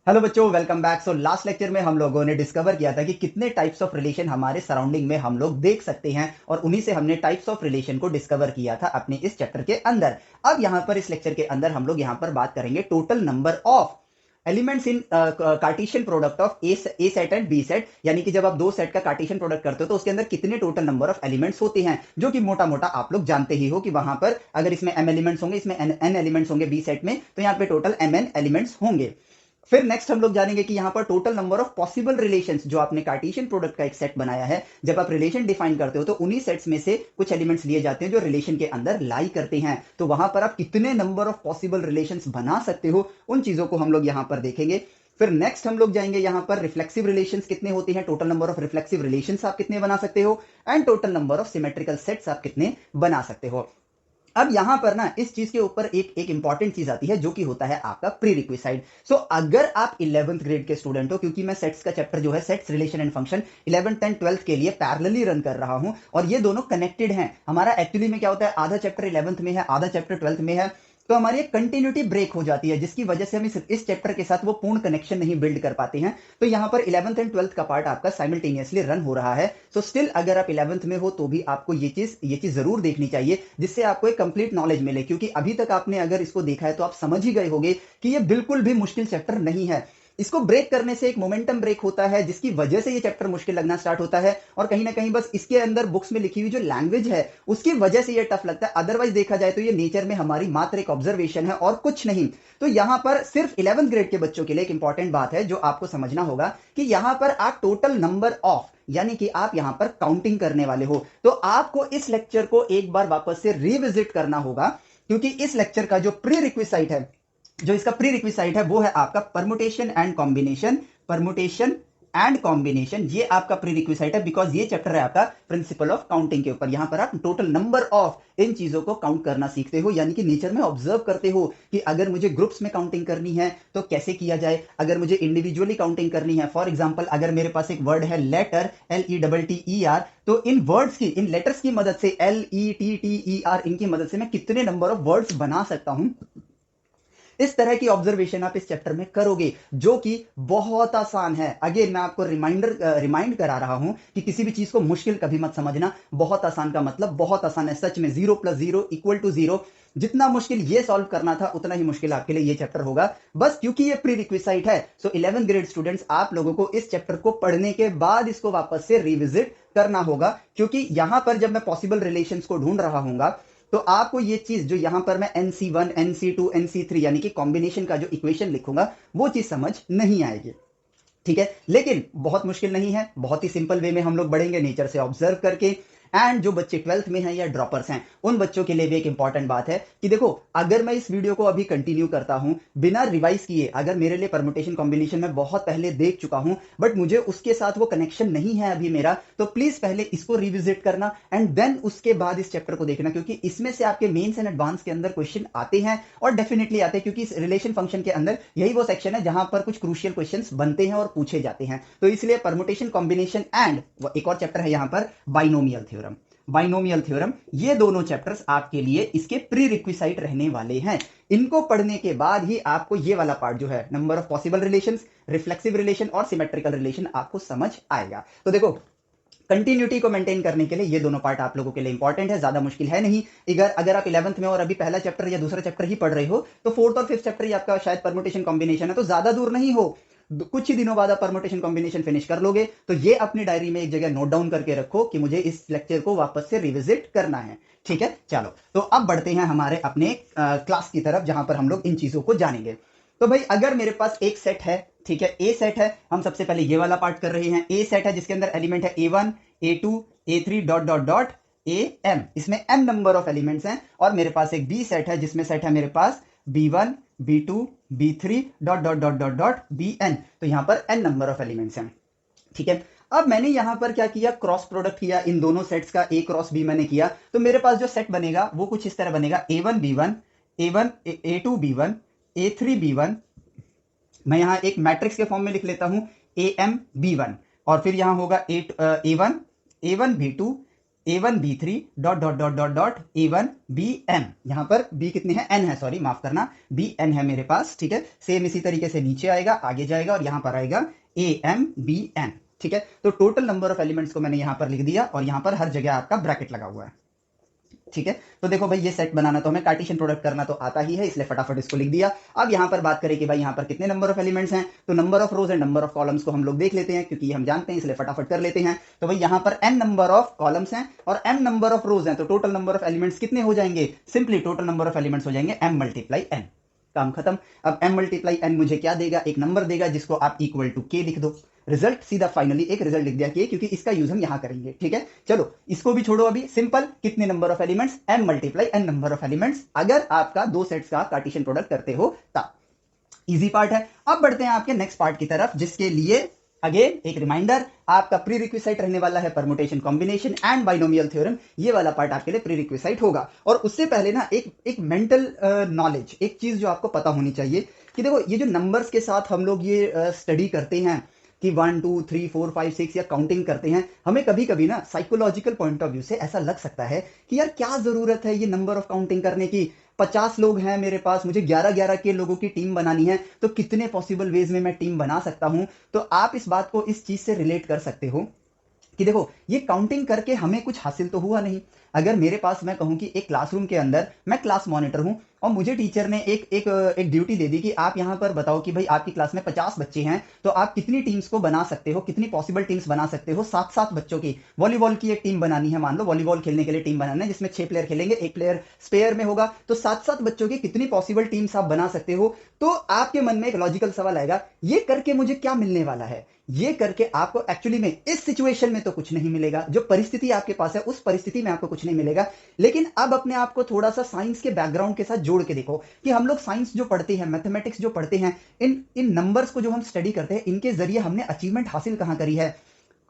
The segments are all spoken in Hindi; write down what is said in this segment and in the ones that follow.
हेलो बच्चों, welcome back. So last lecture में हम लोगों ने डिस्कवर किया था कि कितने टाइप्स ऑफ रिलेशन हमारे सराउंडिंग में हम लोग देख सकते हैं, और उन्हीं से हमने टाइप्स ऑफ रिलेशन को डिस्कवर किया था अपने इस चैप्टर के अंदर। अब यहां पर इस लेक्चर के अंदर हम लोग यहां पर बात करेंगे total number of elements in Cartesian product of A set and B set. यानी कि जब आप दो सेट का कार्टेशियन प्रोडक्ट करते हो तो उसके अंदर कितने टोटल नंबर ऑफ एलिमेंट्स होते हैं, जो कि मोटा मोटा आप लोग जानते ही हो कि वहां पर अगर इसमें एम एलिमेंट्स होंगे, इसमें एन एलिमेंट्स होंगे बी सेट में, तो यहाँ पे टोटल एम एन एलिमेंट्स होंगे। फिर नेक्स्ट हम लोग जानेंगे कि यहां पर total number of possible relations, जो आपने कार्टेशियन प्रोडक्ट का एक सेट बनाया है, जब आप रिलेशन डिफाइन करते हो तो उन्हीं सेट्स में से कुछ एलिमेंट्स लिए जाते हैं जो रिलेशन के अंदर लाई करते हैं। तो वहां पर आप कितने नंबर ऑफ पॉसिबल रिलेशंस बना सकते हो, उन चीजों को हम लोग यहां पर देखेंगे। फिर नेक्स्ट हम लोग जाएंगे यहां पर रिफ्लेक्सिव रिलेशंस कितने होते हैं, total number of reflexive relations आप कितने बना सकते हो, and total number of symmetrical sets आप कितने बना सकते हो। अब यहां पर ना इस चीज के ऊपर एक एक इंपॉर्टेंट चीज आती है, जो कि होता है आपका प्री रिक्विसाइट। सो अगर आप 11th ग्रेड के स्टूडेंट हो, क्योंकि मैं सेट्स का चैप्टर जो है sets relation and function 11th and 12th के लिए पैरेलली रन कर रहा हूं, और ये दोनों कनेक्टेड हैं। हमारा एक्चुअली में क्या होता है, आधा चैप्टर 11th में है, आधा चैप्टर 12th में है, तो हमारी एक कंटिन्यूटी ब्रेक हो जाती है, जिसकी वजह से हम इस चैप्टर के साथ वो पूर्ण कनेक्शन नहीं बिल्ड कर पाते हैं। तो यहां पर 11th एंड 12th का पार्ट आपका साइमल्टेनियसली रन हो रहा है। सो स्टिल अगर आप 11th में हो तो भी आपको ये चीज जरूर देखनी चाहिए, जिससे आपको एक कंप्लीट नॉलेज मिले, क्योंकि अभी तक आपने अगर इसको देखा है तो आप समझ ही गए होंगे कि ये बिल्कुल भी मुश्किल चैप्टर नहीं है। इसको ब्रेक करने से एक मोमेंटम ब्रेक होता है, जिसकी वजह से ये चैप्टर मुश्किल लगना स्टार्ट होता है, और कहीं ना कहीं बस इसके अंदर बुक्स में लिखी हुई जो लैंग्वेज है उसकी वजह से ये टफ लगता है। अदरवाइज देखा जाए तो ये नेचर में हमारी मात्र एक ऑब्जर्वेशन है और कुछ नहीं। तो यहां पर सिर्फ 11th ग्रेड के बच्चों के लिए एक इंपॉर्टेंट बात है जो आपको समझना होगा, कि यहां पर आप टोटल नंबर ऑफ, यानी कि आप यहां पर काउंटिंग करने वाले हो, तो आपको इस लेक्चर को एक बार वापस से रिविजिट करना होगा, क्योंकि इस लेक्चर का जो प्री रिक्विसाइट है, जो इसका प्री रिक्विसाइट है, वो है आपका permutation and combination. Permutation and combination ये आपका प्री रिक्विसाइट है, बिकॉज ये चैप्टर है आपका प्रिंसिपल ऑफ काउंटिंग के ऊपर। यहां पर आप टोटल नंबर ऑफ इन चीजों को काउंट करना सीखते हो, यानी कि नेचर में ऑब्जर्व करते हो कि अगर मुझे ग्रुप्स में काउंटिंग करनी है तो कैसे किया जाए, अगर मुझे इंडिविजुअली काउंटिंग करनी है, फॉर एग्जांपल अगर मेरे पास एक वर्ड है लेटर, LETTER, तो इन वर्ड्स की, इन लेटर्स की मदद से, LETTER, इनकी मदद से मैं कितने नंबर ऑफ वर्ड्स बना सकता हूं। इस तरह की ऑब्जर्वेशन आप इस चैप्टर में करोगे, जो कि बहुत आसान है। अगेन मैं आपको रिमाइंड करा रहा हूं कि किसी भी चीज को मुश्किल कभी मत समझना। बहुत आसान का मतलब बहुत आसान है, सच में 0 + 0 = 0। जितना मुश्किल ये सॉल्व करना था, उतना ही मुश्किल आपके लिए ये चैप्टर होगा, बस क्योंकि ये प्री रिक्विसाइट है। सो 11th ग्रेड स्टूडेंट्स, आप लोगों को इस चैप्टर को पढ़ने के बाद इसको वापस से रिविजिट करना होगा, क्योंकि यहां पर जब मैं पॉसिबल रिलेशंस को ढूंढ रहा हूंगा, तो आपको ये चीज जो यहां पर मैं NC1 NC2 NC3 यानी कि कॉम्बिनेशन का जो इक्वेशन लिखूंगा, वो चीज समझ नहीं आएगी। ठीक है, लेकिन बहुत मुश्किल नहीं है, बहुत ही सिंपल वे में हम लोग बढ़ेंगे नेचर से ऑब्जर्व करके। एंड जो बच्चे 12th में हैं या ड्रॉपर्स हैं, उन बच्चों के लिए भी एक इंपॉर्टेंट बात है कि देखो, अगर मैं इस वीडियो को अभी कंटिन्यू करता हूं बिना रिवाइज किए, अगर मेरे लिए परमुटेशन कॉम्बिनेशन में बहुत पहले देख चुका हूं, बट मुझे उसके साथ वो कनेक्शन नहीं है अभी मेरा, तो प्लीज पहले इसको रिविजिट करना एंड देन उसके बाद इस चैप्टर को देखना, क्योंकि इसमें से आपके मेंस एंड एडवांस के अंदर क्वेश्चन आते हैं, और डेफिनेटली आते हैं, क्योंकि इस रिलेशन फंक्शन के अंदर यही वो सेक्शन है जहां पर कुछ क्रूशियल क्वेश्चंस बनते हैं और पूछे जाते हैं। तो इसलिए परमुटेशन कॉम्बिनेशन एंड एक और चैप्टर है यहां पर बाइनोमियल थ्योरम। बाइनोमियल थ्योरम, ये दोनों चैप्टर्स आपके लिए इसके प्री रिक्विसाइट रहने वाले हैं। इनको पढ़ने के बाद ही आपको ये वाला पार्ट जो है, number of possible relations, reflexive relation और सिमेट्रिकल रिलेशन, आपको समझ आएगा। तो देखो, कंटिन्यूटी को मेंटेन करने के लिए ये दोनों पार्ट आप लोगों के लिए इंपॉर्टेंट है, ज्यादा मुश्किल है नहीं। अगर आप 11th में और अभी पहला चैप्टर या दूसरा चैप्टर ही पढ़ रहे हो, तो 4th और 5th चैप्टर ही आपका शायद परमुटेशन कॉम्बिनेशन है, तो ज्यादा दूर नहीं हो, कुछ ही दिनों बाद आप परमुटेशन कॉम्बिनेशन फिनिश कर लोगे। तो ये अपनी डायरी में एक जगह नोट डाउन करके रखो कि मुझे इस लेक्चर को वापस से रिविजिट करना है। ठीक है, चलो तो अब बढ़ते हैं हमारे अपने क्लास की तरफ, जहां पर हम लोग इन चीजों को जानेंगे। तो भाई, अगर मेरे पास एक सेट है, ठीक है, ए सेट है, हम सबसे पहले ये वाला पार्ट कर रहे हैं। ए सेट है जिसके अंदर एलिमेंट है A1 A2 A3 dot dot dot AM, इसमें m नंबर ऑफ एलिमेंट्स हैं। और मेरे पास एक बी सेट है जिसमें सेट है मेरे पास B1 B2 B3 dot dot dot dot dot BN, तो यहां पर n नंबर ऑफ एलिमेंट्स हैं। ठीक है, अब मैंने यहां पर क्या किया, क्रॉस प्रोडक्ट किया इन दोनों सेट्स का, A क्रॉस B मैंने किया, तो मेरे पास जो सेट बनेगा वो कुछ इस तरह बनेगा, A1 B1 A1 A2 B1 A3 B1। मैं यहां एक मैट्रिक्स के फॉर्म में लिख लेता हूं, AM B1, और फिर यहां होगा A1 A1 B2 A1B3 dot dot dot dot dot A1BN। यहाँ पर B कितने हैं, N है, सॉरी माफ करना, BN है मेरे पास, ठीक है। सेम इसी तरीके से नीचे आएगा, आगे जाएगा और यहाँ पर आएगा AMBN, ठीक है। तो टोटल नंबर ऑफ एलिमेंट्स को मैंने यहाँ पर लिख दिया और यहाँ पर हर जगह आपका ब्रैकेट लगा हुआ है, ठीक है। तो देखो भाई, ये सेट बनाना तो हमें कार्टेशियन प्रोडक्ट करना तो आता ही है, इसलिए फटाफट इसको लिख दिया। अब यहाँ पर बात करें कि भाई यहाँ पर कितने नंबर ऑफ एलिमेंट्स हैं, तो number of rose and number of columns को हम लोग देख लेते हैं, क्योंकि हम जानते हैं, इसलिए फटाफट कर लेते हैं। तो भाई यहाँ पर n नंबर ऑफ कॉलम्स हैं और m नंबर ऑफ रोज हैं, तो टोटल नंबर ऑफ एलिमेंट्स कितने हो जाएंगे, simply total number of elements हो जाएंगे m मल्टीप्लाई n। काम खत्म। अब m मल्टीप्लाई n मुझे क्या देगा, एक नंबर देगा जिसको आप इक्वल टू k लिख दो। रिजल्ट सीधा फाइनली एक रिजल्ट लिख दिया k, क्योंकि इसका यूज हम यहां करेंगे, ठीक है। चलो इसको भी छोड़ो, अभी सिंपल कितने number of elements, m multiply n number of elements, अगर आपका दो सेट्स का कार्टेशियन प्रोडक्ट करते हो तब। इजी पार्ट है। अब बढ़ते हैं आपके नेक्स्ट पार्ट की तरफ, जिसके लिए अगेन एक रिमाइंडर, आपका प्री रिक्विसाइट रहने वाला है permutation combination and binomial theorem. ये वाला पार्ट आपके लिए प्री रिक्विसाइट होगा। और उससे पहले ना एक मेंटल नॉलेज, एक चीज जो आपको पता होनी चाहिए कि देखो, ये जो नंबर्स के साथ हम लोग ये स्टडी करते हैं कि 1 2 3 4 5 6 या काउंटिंग करते हैं, हमें कभी कभी ना साइकोलॉजिकल पॉइंट ऑफ व्यू से ऐसा लग सकता है कि यार क्या जरूरत है ये नंबर ऑफ काउंटिंग करने की, 50 लोग हैं मेरे पास, मुझे 11-11 के लोगों की टीम बनानी है, तो कितने पॉसिबल वेज में मैं टीम बना सकता हूं। तो आप इस बात को इस चीज से रिलेट कर सकते हो कि देखो, ये काउंटिंग करके हमें कुछ हासिल तो हुआ नहीं। अगर मेरे पास, मैं कहूं कि एक क्लासरूम के अंदर मैं क्लास मॉनिटर हूं और मुझे टीचर ने एक ड्यूटी दे दी कि आप यहां पर बताओ कि भाई आपकी क्लास में 50 बच्चे हैं, तो आप कितनी टीम्स को बना सकते हो, कितनी पॉसिबल टीम्स बना सकते हो। 7-7 बच्चों की वॉलीबॉल की एक टीम बनानी है, मान लो वॉलीबॉल खेलने के लिए टीम बनाना है, जिसमें 6 प्लेयर खेलेंगे, एक प्लेयर स्पेयर में होगा, तो 7-7 बच्चों की कितनी पॉसिबल टीम्स आप बना सकते हो। तो आपके मन में एक लॉजिकल सवाल आएगा, ये करके मुझे क्या मिलने वाला है। ये करके आपको एक्चुअली में इस सिचुएशन में तो कुछ नहीं मिलेगा, जो परिस्थिति आपके पास है उस परिस्थिति में आपको कुछ नहीं मिलेगा। लेकिन अब अपने आप को थोड़ा सा साइंस के बैकग्राउंड के साथ जोड़ के देखो कि हम लोग साइंस जो पढ़ते हैं, मैथमेटिक्स जो पढ़ते हैं, इन नंबर्स को जो हम स्टडी करते हैं, इनके जरिए हमने अचीवमेंट हासिल कहां करी है,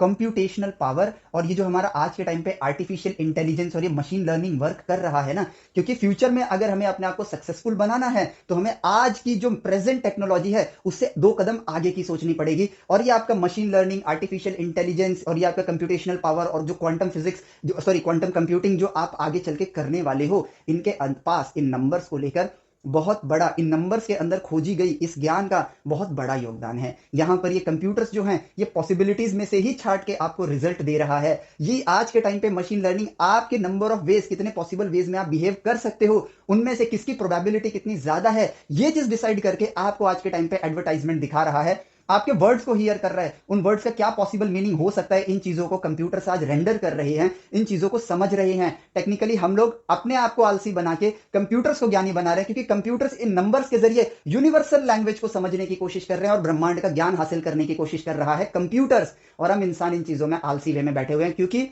कंप्यूटेशनल पावर। और ये जो हमारा आज के टाइम पे आर्टिफिशियल इंटेलिजेंस और ये मशीन लर्निंग वर्क कर रहा है ना, क्योंकि फ्यूचर में अगर हमें अपने आप को सक्सेसफुल बनाना है तो हमें आज की जो प्रेजेंट टेक्नोलॉजी है उससे 2 कदम आगे की सोचनी पड़ेगी। और ये आपका मशीन लर्निंग, आर्टिफिशियल इंटेलिजेंस और ये आपका कंप्यूटेशनल पावर और जो क्वांटम फिजिक्स, जो सॉरी क्वांटम कंप्यूटिंग जो आप आगे चल के करने वाले हो, इनके पास इन नंबर्स को लेकर बहुत बड़ा, इन नंबर्स के अंदर खोजी गई इस ज्ञान का बहुत बड़ा योगदान है। यहां पर ये कंप्यूटर्स जो हैं, ये पॉसिबिलिटीज में से ही छांट के आपको रिजल्ट दे रहा है। ये आज के टाइम पे मशीन लर्निंग आपके नंबर ऑफ वेज, कितने पॉसिबल वेज में आप बिहेव कर सकते हो, उनमें से किसकी प्रोबेबिलिटी कितनी ज्यादा है, ये चीज डिसाइड करके आपको आज के टाइम पे एडवर्टाइजमेंट दिखा रहा है, आपके वर्ड्स को हियर कर रहा है, उन वर्ड्स का क्या पॉसिबल मीनिंग हो सकता है, इन चीजों को कंप्यूटर्स आज रेंडर कर रहे हैं, इन चीजों को समझ रहे हैं। टेक्निकली हम लोग अपने आप को आलसी बना के कंप्यूटर्स को ज्ञानी बना रहे हैं, क्योंकि कंप्यूटर्स इन नंबर्स के जरिए यूनिवर्सल लैंग्वेज को समझने की कोशिश कर रहे हैं और ब्रह्मांड का ज्ञान हासिल करने की कोशिश कर रहा है कंप्यूटर्स। और हम इंसान इन चीजों में आलसी वे में बैठे हुए हैं, क्योंकि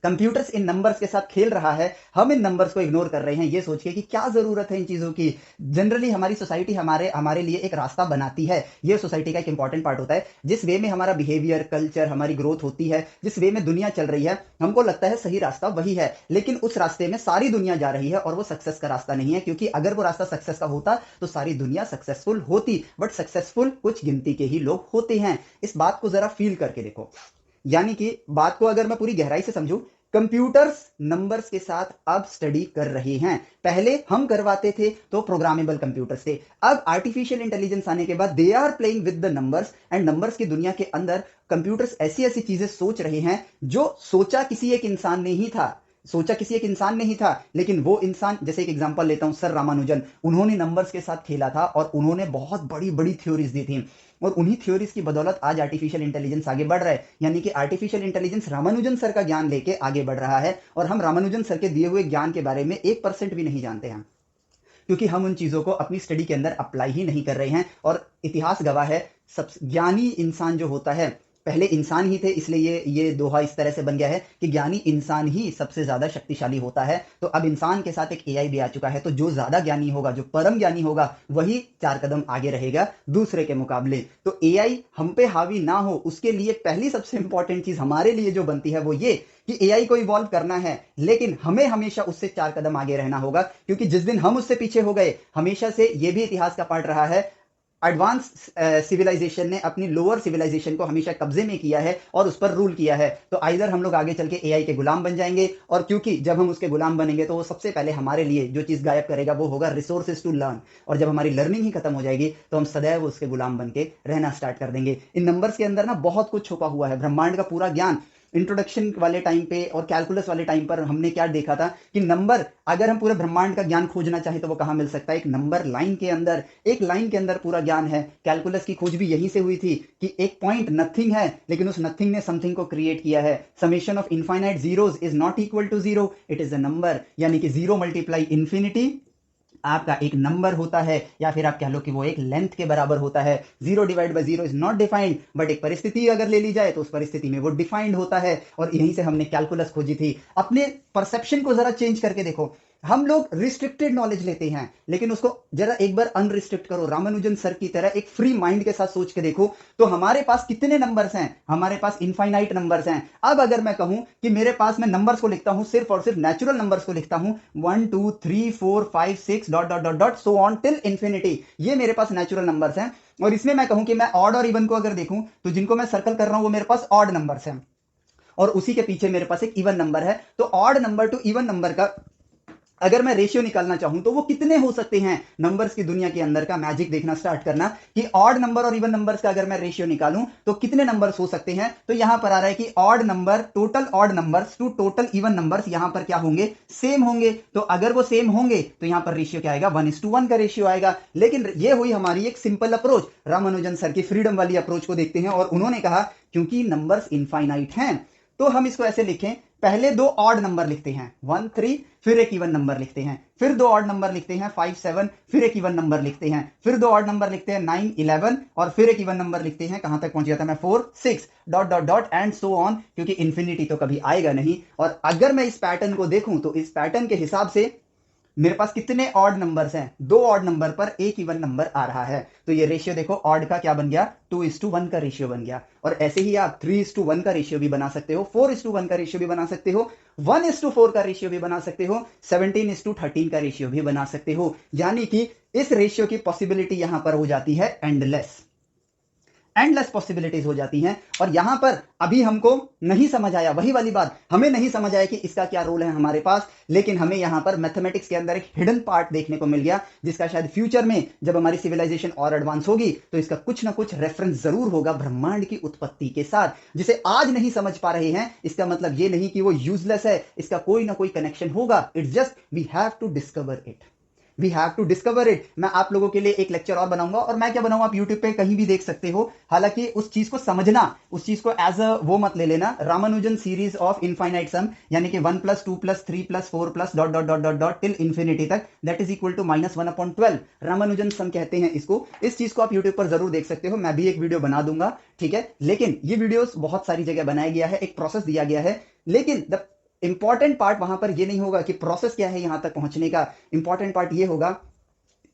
कंप्यूटर्स इन नंबर्स के साथ खेल रहा है, हम इन नंबर्स को इग्नोर कर रहे हैं ये सोच के कि क्या जरूरत है इन चीजों की। जनरली हमारी सोसाइटी हमारे लिए एक रास्ता बनाती है, ये सोसाइटी का एक इंपॉर्टेंट पार्ट होता है। जिस वे में हमारा बिहेवियर, कल्चर, हमारी ग्रोथ होती है, जिस वे में दुनिया चल रही है, हमको लगता है सही रास्ता वही है, लेकिन उस रास्ते में सारी दुनिया जा रही है और वो सक्सेस का रास्ता नहीं है। क्योंकि अगर वो रास्ता सक्सेस का होता तो सारी दुनिया सक्सेसफुल होती, बट सक्सेसफुल कुछ गिनती के ही लोग होते हैं। इस बात को जरा फील करके देखो, यानी कि बात को अगर मैं पूरी गहराई से समझूं, कंप्यूटर्स नंबर्स के साथ अब स्टडी कर रहे हैं। पहले हम करवाते थे तो प्रोग्रामेबल कंप्यूटर्स थे, अब आर्टिफिशियल इंटेलिजेंस आने के बाद they are playing with the numbers, and numbers की दुनिया के अंदर कंप्यूटर्स ऐसी ऐसी चीजें सोच रहे हैं जो सोचा किसी एक इंसान ने ही था, लेकिन वो इंसान, जैसे एक एग्जांपल लेता हूं, सर रामानुजन, उन्होंने नंबर्स के साथ खेला था और उन्होंने बहुत बड़ी बड़ी थ्योरीज दी थी, और उन्हीं थ्योरीज की बदौलत आज आर्टिफिशियल इंटेलिजेंस आगे बढ़ रहा है। यानी कि आर्टिफिशियल इंटेलिजेंस रामानुजन सर का ज्ञान लेके आगे बढ़ रहा है, और हम रामानुजन सर के दिए हुए ज्ञान के बारे में 1% भी नहीं जानते हैं, क्योंकि हम उन चीजों को अपनी स्टडी के अंदर अप्लाई ही नहीं कर रहे हैं। और इतिहास गवाह है, सब ज्ञानी इंसान जो होता है, पहले इंसान ही थे, इसलिए ये दोहा इस तरह से बन गया है कि ज्ञानी इंसान ही सबसे ज्यादा शक्तिशाली होता है। तो अब इंसान के साथ एक एआई भी आ चुका है, तो जो ज्यादा ज्ञानी होगा, जो परम ज्ञानी होगा, वही 4 कदम आगे रहेगा दूसरे के मुकाबले। तो एआई हम पे हावी ना हो, उसके लिए पहली सबसे इंपॉर्टेंट चीज हमारे लिए जो बनती है वो ये कि एआई को इवॉल्व करना है, लेकिन हमें हमेशा उससे 4 कदम आगे रहना होगा। क्योंकि जिस दिन हम उससे पीछे हो गए, हमेशा से ये भी इतिहास का पार्ट रहा है, एडवांस सिविलाइजेशन ने अपनी लोअर सिविलाइजेशन को हमेशा कब्जे में किया है और उस पर रूल किया है। तो आइदर हम लोग आगे चल के एआई के गुलाम बन जाएंगे, और क्योंकि जब हम उसके गुलाम बनेंगे तो वो सबसे पहले हमारे लिए जो चीज गायब करेगा वो होगा रिसोर्सेज टू लर्न, और जब हमारी लर्निंग ही खत्म हो जाएगी तो हम सदैव उसके गुलाम बन के रहना स्टार्ट कर देंगे। इन नंबर्स के अंदर ना बहुत कुछ छुपा हुआ है, ब्रह्मांड का पूरा ज्ञान। इंट्रोडक्शन वाले टाइम पे और कैलकुलस वाले टाइम पर हमने क्या देखा था कि नंबर, अगर हम पूरे ब्रह्मांड का ज्ञान खोजना चाहें तो वो कहां मिल सकता है? एक नंबर लाइन के अंदर। एक लाइन के अंदर पूरा ज्ञान है। कैलकुलस की खोज भी यहीं से हुई थी कि एक पॉइंट नथिंग है, लेकिन उस नथिंग ने समथिंग को क्रिएट किया है। Summation of infinite zeros is not equal to zero, it is a number. यानी कि जीरो मल्टीप्लाई इंफिनिटी आपका एक नंबर होता है, या फिर आप कह लो कि वो एक लेंथ के बराबर होता है। Zero divide by zero is not defined, but एक परिस्थिति अगर ले ली जाए तो उस परिस्थिति में वो डिफाइंड होता है, और यहीं से हमने कैलकुलस खोजी थी। अपने परसेप्शन को जरा चेंज करके देखो। हम लोग रिस्ट्रिक्टेड नॉलेज लेते हैं, लेकिन उसको जरा एक बार अनरिस्ट्रिक्ट करो, रामानुजन सर की तरह एक फ्री माइंड के साथ सोच के देखो, तो हमारे पास कितने नंबर्स हैं? हमारे पास इनफाइनाइट नंबर्स हैं। अब अगर मैं कहूं कि मेरे पास, मैं नंबर्स को लिखता हूं, सिर्फ और सिर्फ नेचुरल नंबर्स को लिखता हूं, 1 2 3 4 5 6 dot dot dot dot so on till infinity, ये मेरे पास नेचुरल नंबर्स हैं। और इसमें मैं कहूं कि मैं ऑड और इवन को अगर देखूं, तो जिनको मैं सर्कल कर रहा हूं वो मेरे पास ऑड नंबर्स हैं, और उसी के पीछे मेरे पास एक इवन नंबर है। तो odd number two even number का अगर मैं रेशियो निकालना चाहूं तो वो कितने हो सकते हैं? नंबर्स की दुनिया के अंदर का मैजिक देखना स्टार्ट करना कि ऑड नंबर और इवन नंबर्स का अगर मैं रेशियो निकालूं तो कितने नंबर्स हो सकते हैं। तो यहां पर आ रहा है कि odd number, total odd numbers to total even numbers यहां पर क्या होंगे? सेम होंगे। तो अगर वो सेम होंगे तो यहां पर रेशियो क्या आएगा? 1:1 का रेशियो आएगा। लेकिन ये हुई हमारी एक सिंपल अप्रोच। रामानुजन सर की फ्रीडम वाली अप्रोच को देखते हैं, और उन्होंने कहा क्योंकि नंबर्स इनफाइनाइट हैं तो हम इसको ऐसे लिखें, पहले दो ऑड नंबर लिखते हैं 1 3, फिर एक इवन नंबर लिखते हैं, फिर दो ऑड नंबर लिखते हैं 5 7, फिर एक इवन नंबर लिखते हैं, फिर दो ऑड नंबर लिखते हैं 9 11, और फिर एक इवन नंबर लिखते हैं, कहां तक पहुंच गया था मैं? 4 6 dot dot dot and so on, क्योंकि इंफिनिटी तो कभी आएगा नहीं। और अगर मैं इस पैटर्न को देखूं तो इस पैटर्न के हिसाब से मेरे पास कितने ऑड नंबर्स हैं? दो ऑड नंबर पर एक इवन नंबर आ रहा है। तो ये रेशियो देखो, ऑड का क्या बन गया? 2:1 का रेशियो बन गया। और ऐसे ही आप 3:1 का रेशियो भी बना सकते हो, 4:1 का रेशियो भी बना सकते हो, 1:4 का रेशियो भी बना सकते हो, 17:13 का रेशियो भी बना सकते हो। यानी कि इस रेशियो की पॉसिबिलिटी यहां पर हो जाती है एंडलेस। एंडलेस पॉसिबिलिटीज हो जाती हैं। और यहां पर अभी हमको नहीं समझ आया, वही वाली बात, हमें नहीं समझ आया कि इसका क्या रोल है हमारे पास, लेकिन हमें यहां पर मैथमेटिक्स के अंदर एक हिडन पार्ट देखने को मिल गया, जिसका शायद फ्यूचर में जब हमारी सिविलाइजेशन और एडवांस होगी तो इसका कुछ ना कुछ रेफरेंस जरूर होगा ब्रह्मांड की उत्पत्ति के साथ, जिसे आज नहीं समझ पा रहे हैं। इसका मतलब ये नहीं कि वो यूजलेस है, इसका कोई ना कोई कनेक्शन होगा। It's just we have to discover it, we have to discover it. मैं आप लोगों के लिए एक लेक्चर और बनाऊंगा, और मैं क्या बनाऊंगा आप यूट्यूब पे कहीं भी देख सकते हो। हालांकि उस चीज को समझना, उस चीज को एज अ वो मत ले लेना, रामानुजन सीरीज ऑफ इनफाइनाइट सम, यानी कि 1 + 2 + 3 + 4 + dot dot dot dot dot till infinity तक, that is equal to -1/12 Ramanujan sum कहते हैं इसको। इस चीज को आप यूट्यूब पर जरूर देख सकते हो, मैं भी एक वीडियो बना दूंगा, ठीक है। लेकिन ये वीडियोस बहुत सारी जगह बनाया गया है, एक प्रोसेस दिया गया है, लेकिन द इंपॉर्टेंट पार्ट वहां पर ये नहीं होगा कि प्रोसेस क्या है यहां तक पहुंचने का। इंपॉर्टेंट पार्ट ये होगा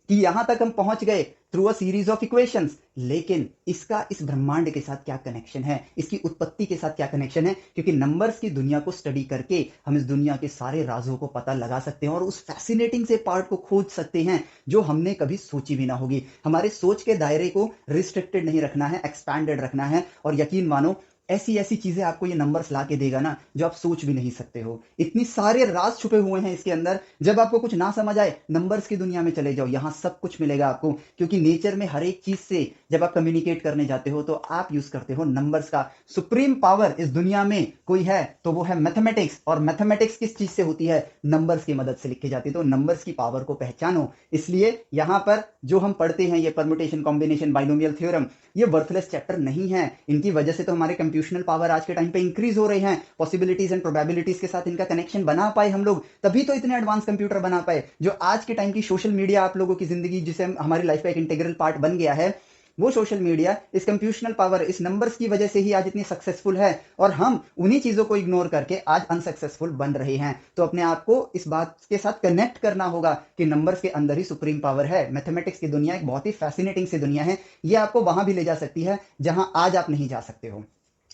कि यहां तक हम पहुंच गए through a series of equations, लेकिन इसका इस ब्रह्मांड के साथ क्या कनेक्शन है, इसकी उत्पत्ति के साथ क्या कनेक्शन है? क्योंकि नंबर्स की दुनिया को स्टडी करके हम इस दुनिया के सारे राजों को पता लगा सकते हैं, और उस फैसिनेटिंग से पार्ट को खोज सकते हैं जो हमने कभी सोची भी ना होगी। हमारे सोच के दायरे को रिस्ट्रिक्टेड नहीं रखना है, एक्सपैंडेड रखना है। और यकीन मानो, ऐसी ऐसी चीजें आपको ये नंबर्स ला के देगा ना जो आप सोच भी नहीं सकते हो। इतनी सारे राज छुपे हुए हैं इसके अंदर। जब आपको कुछ ना समझ आए, नंबर्स की दुनिया में चले जाओ, यहां सब कुछ मिलेगा आपको। क्योंकि नेचर में हर एक चीज से जब आप कम्युनिकेट करने जाते हो तो आप यूज करते हो नंबर्स का। सुप्रीम पावर इस दुनिया में कोई है तो वो है मैथमेटिक्स। और मैथमेटिक्स किस चीज से होती है? नंबर्स की मदद से लिखी जाती है। तो नंबर्स की पावर को पहचानो। इसलिए यहां पर जो हम पढ़ते हैं, ये परम्यूटेशन, कॉम्बिनेशन, बाइनोमियल थ्योरम, ये वर्थलेस चैप्टर नहीं है। इनकी वजह से तो हमारे कंप्यूशनल पावर आज के टाइम पे इंक्रीज हो रहे हैं। पॉसिबिलिटीज एंड प्रोबेबिलिटीज के साथ इनका कनेक्शन बना पाए हम लोग, तभी तो इतने एडवांस कंप्यूटर बना पाए। जो आज के टाइम की सोशल मीडिया आप लोगों की जिंदगी, जिसे हमारी लाइफ का एक इंटीग्रल पार्ट बन गया है, वो सोशल मीडिया इस कंप्यूशनल पावर, इस नंबर्स की वजह से ही आज इतनी सक्सेसफुल है। और हम उन्हीं चीजों को इग्नोर करके आज अनसक्सेसफुल बन रहे हैं। तो अपने आप को इस बात के साथ कनेक्ट करना होगा कि नंबर्स के अंदर ही सुप्रीम पावर है। मैथमेटिक्स की दुनिया एक बहुत ही फैसिनेटिंग सी दुनिया है। ये आपको वहां भी ले जा सकती है जहां आज आप नहीं जा सकते हो।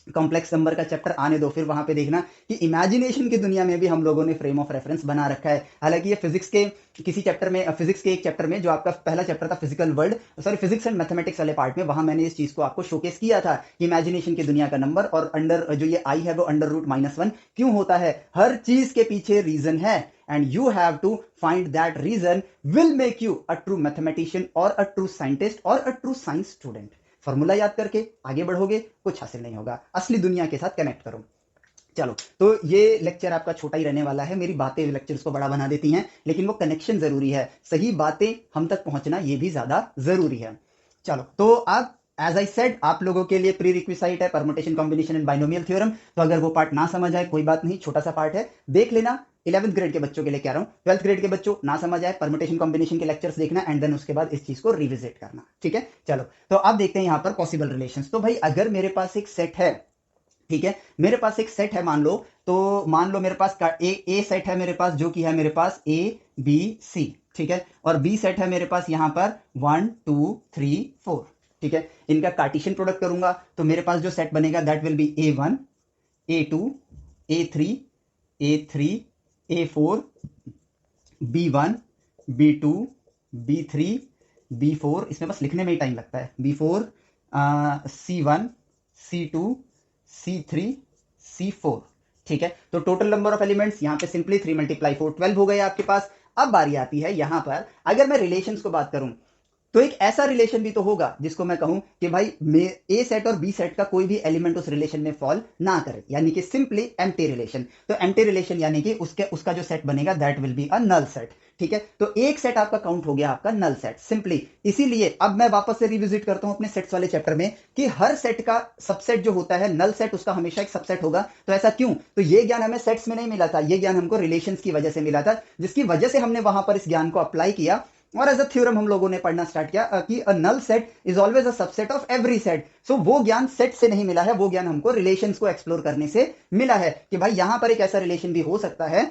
कॉम्प्लेक्स नंबर का चैप्टर आने दो, फिर वहां पे देखना कि इमेजिनेशन की दुनिया में भी हम लोगों ने फ्रेम ऑफ रेफरेंस बना रखा है। हालांकि ये फिजिक्स के किसी चैप्टर में, फिजिक्स के एक चैप्टर में जो आपका पहला चैप्टर था physical world, sorry physics and mathematics वाले पार्ट में, वहां मैंने इस चीज को आपको शोकेस किया था कि इमेजिनेशन की दुनिया का नंबर और अंडर जो ये आई है वो अंडर रूट -1 क्यों होता है। हर चीज के पीछे रीजन है and you have to find that reason will make you a true mathematician और अ ट्रू साइंटिस्ट और a true science student. Formula याद करके आगे बढ़ोगे कुछ हासिल नहीं होगा, असली दुनिया के साथ कनेक्ट करो। चलो, तो ये लेक्चर आपका छोटा ही रहने वाला है, मेरी बातें लेक्चर्स को बड़ा बना देती हैं, लेकिन वो कनेक्शन जरूरी है, सही बातें हम तक पहुंचना ये भी ज्यादा जरूरी है। चलो, तो अब एज आई सेड आप लोगों के लिए प्री रिक्विसाइट है permutation combination and binomial theorem, तो अगर वो पार्ट ना समझ आए कोई बात नहीं, छोटा सा पार्ट है, देख लेना। 11th ग्रेड के बच्चों के लिए कह रहा हूं, 12th ग्रेड के बच्चों ना समझ आए परमुटेशन कॉम्बिनेशन के लेक्चर्स देखना एंड देन उसके बाद इस चीज को रिविजिट करना, ठीक है। चलो, तो अब देखते हैं यहां पर पॉसिबल रिलेशंस। तो भाई अगर मेरे पास एक सेट है, ठीक है, मेरे पास एक सेट है मान लो, तो मान लो मेरे पास ए सेट है मेरे पास, जो कि है मेरे पास ए बी सी, ठीक है, और बी सेट है मेरे पास यहां पर 1 2 3 4, ठीक है। इनका कार्टेशियन प्रोडक्ट करूंगा तो मेरे पास जो सेट बनेगा that will B A1 A2 A3 A3 A4 B1 B2 B3 B4, इसमें बस लिखने में ही टाइम लगता है, B4 C1 C2 C3 C4, ठीक है। तो टोटल नंबर ऑफ एलिमेंट्स यहाँ पे सिंपली 3 × 4 12 हो गए आपके पास। अब बारी आती है यहां पर, अगर मैं रिलेशंस को बात करूं तो एक ऐसा रिलेशन भी तो होगा जिसको मैं कहूं कि भाई ए सेट और बी सेट का कोई भी एलिमेंट उस रिलेशन में फॉल ना करे, यानी कि सिंपली एम्प्टी रिलेशन। तो एम्प्टी रिलेशन यानी कि उसका जो सेट बनेगा that will be a null set, ठीक है। तो एक सेट आपका काउंट हो गया आपका नल सेट सिंपली। इसीलिए अब मैं वापस से रिविजिट करता हूं अपने सेट्स वाले चैप्टर में कि हर सेट का सबसेट जो होता है नल सेट, उसका हमेशा एक सबसेट होगा। तो ऐसा क्यों? तो ये ज्ञान हमें सेट्स में नहीं मिला था, ये ज्ञान हमको रिलेशंस की वजह से मिला था, जिसकी वजह से हमने वहां पर इस ज्ञान को अप्लाई किया और एज अ थ्योरम हम लोगों ने पढ़ना स्टार्ट किया कि a null set is always a subset of every set. So वो ज्ञान सेट से नहीं मिला है, वो ज्ञान हमको रिलेशंस को एक्सप्लोर करने से मिला है कि भाई यहां पर एक ऐसा रिलेशन भी हो सकता है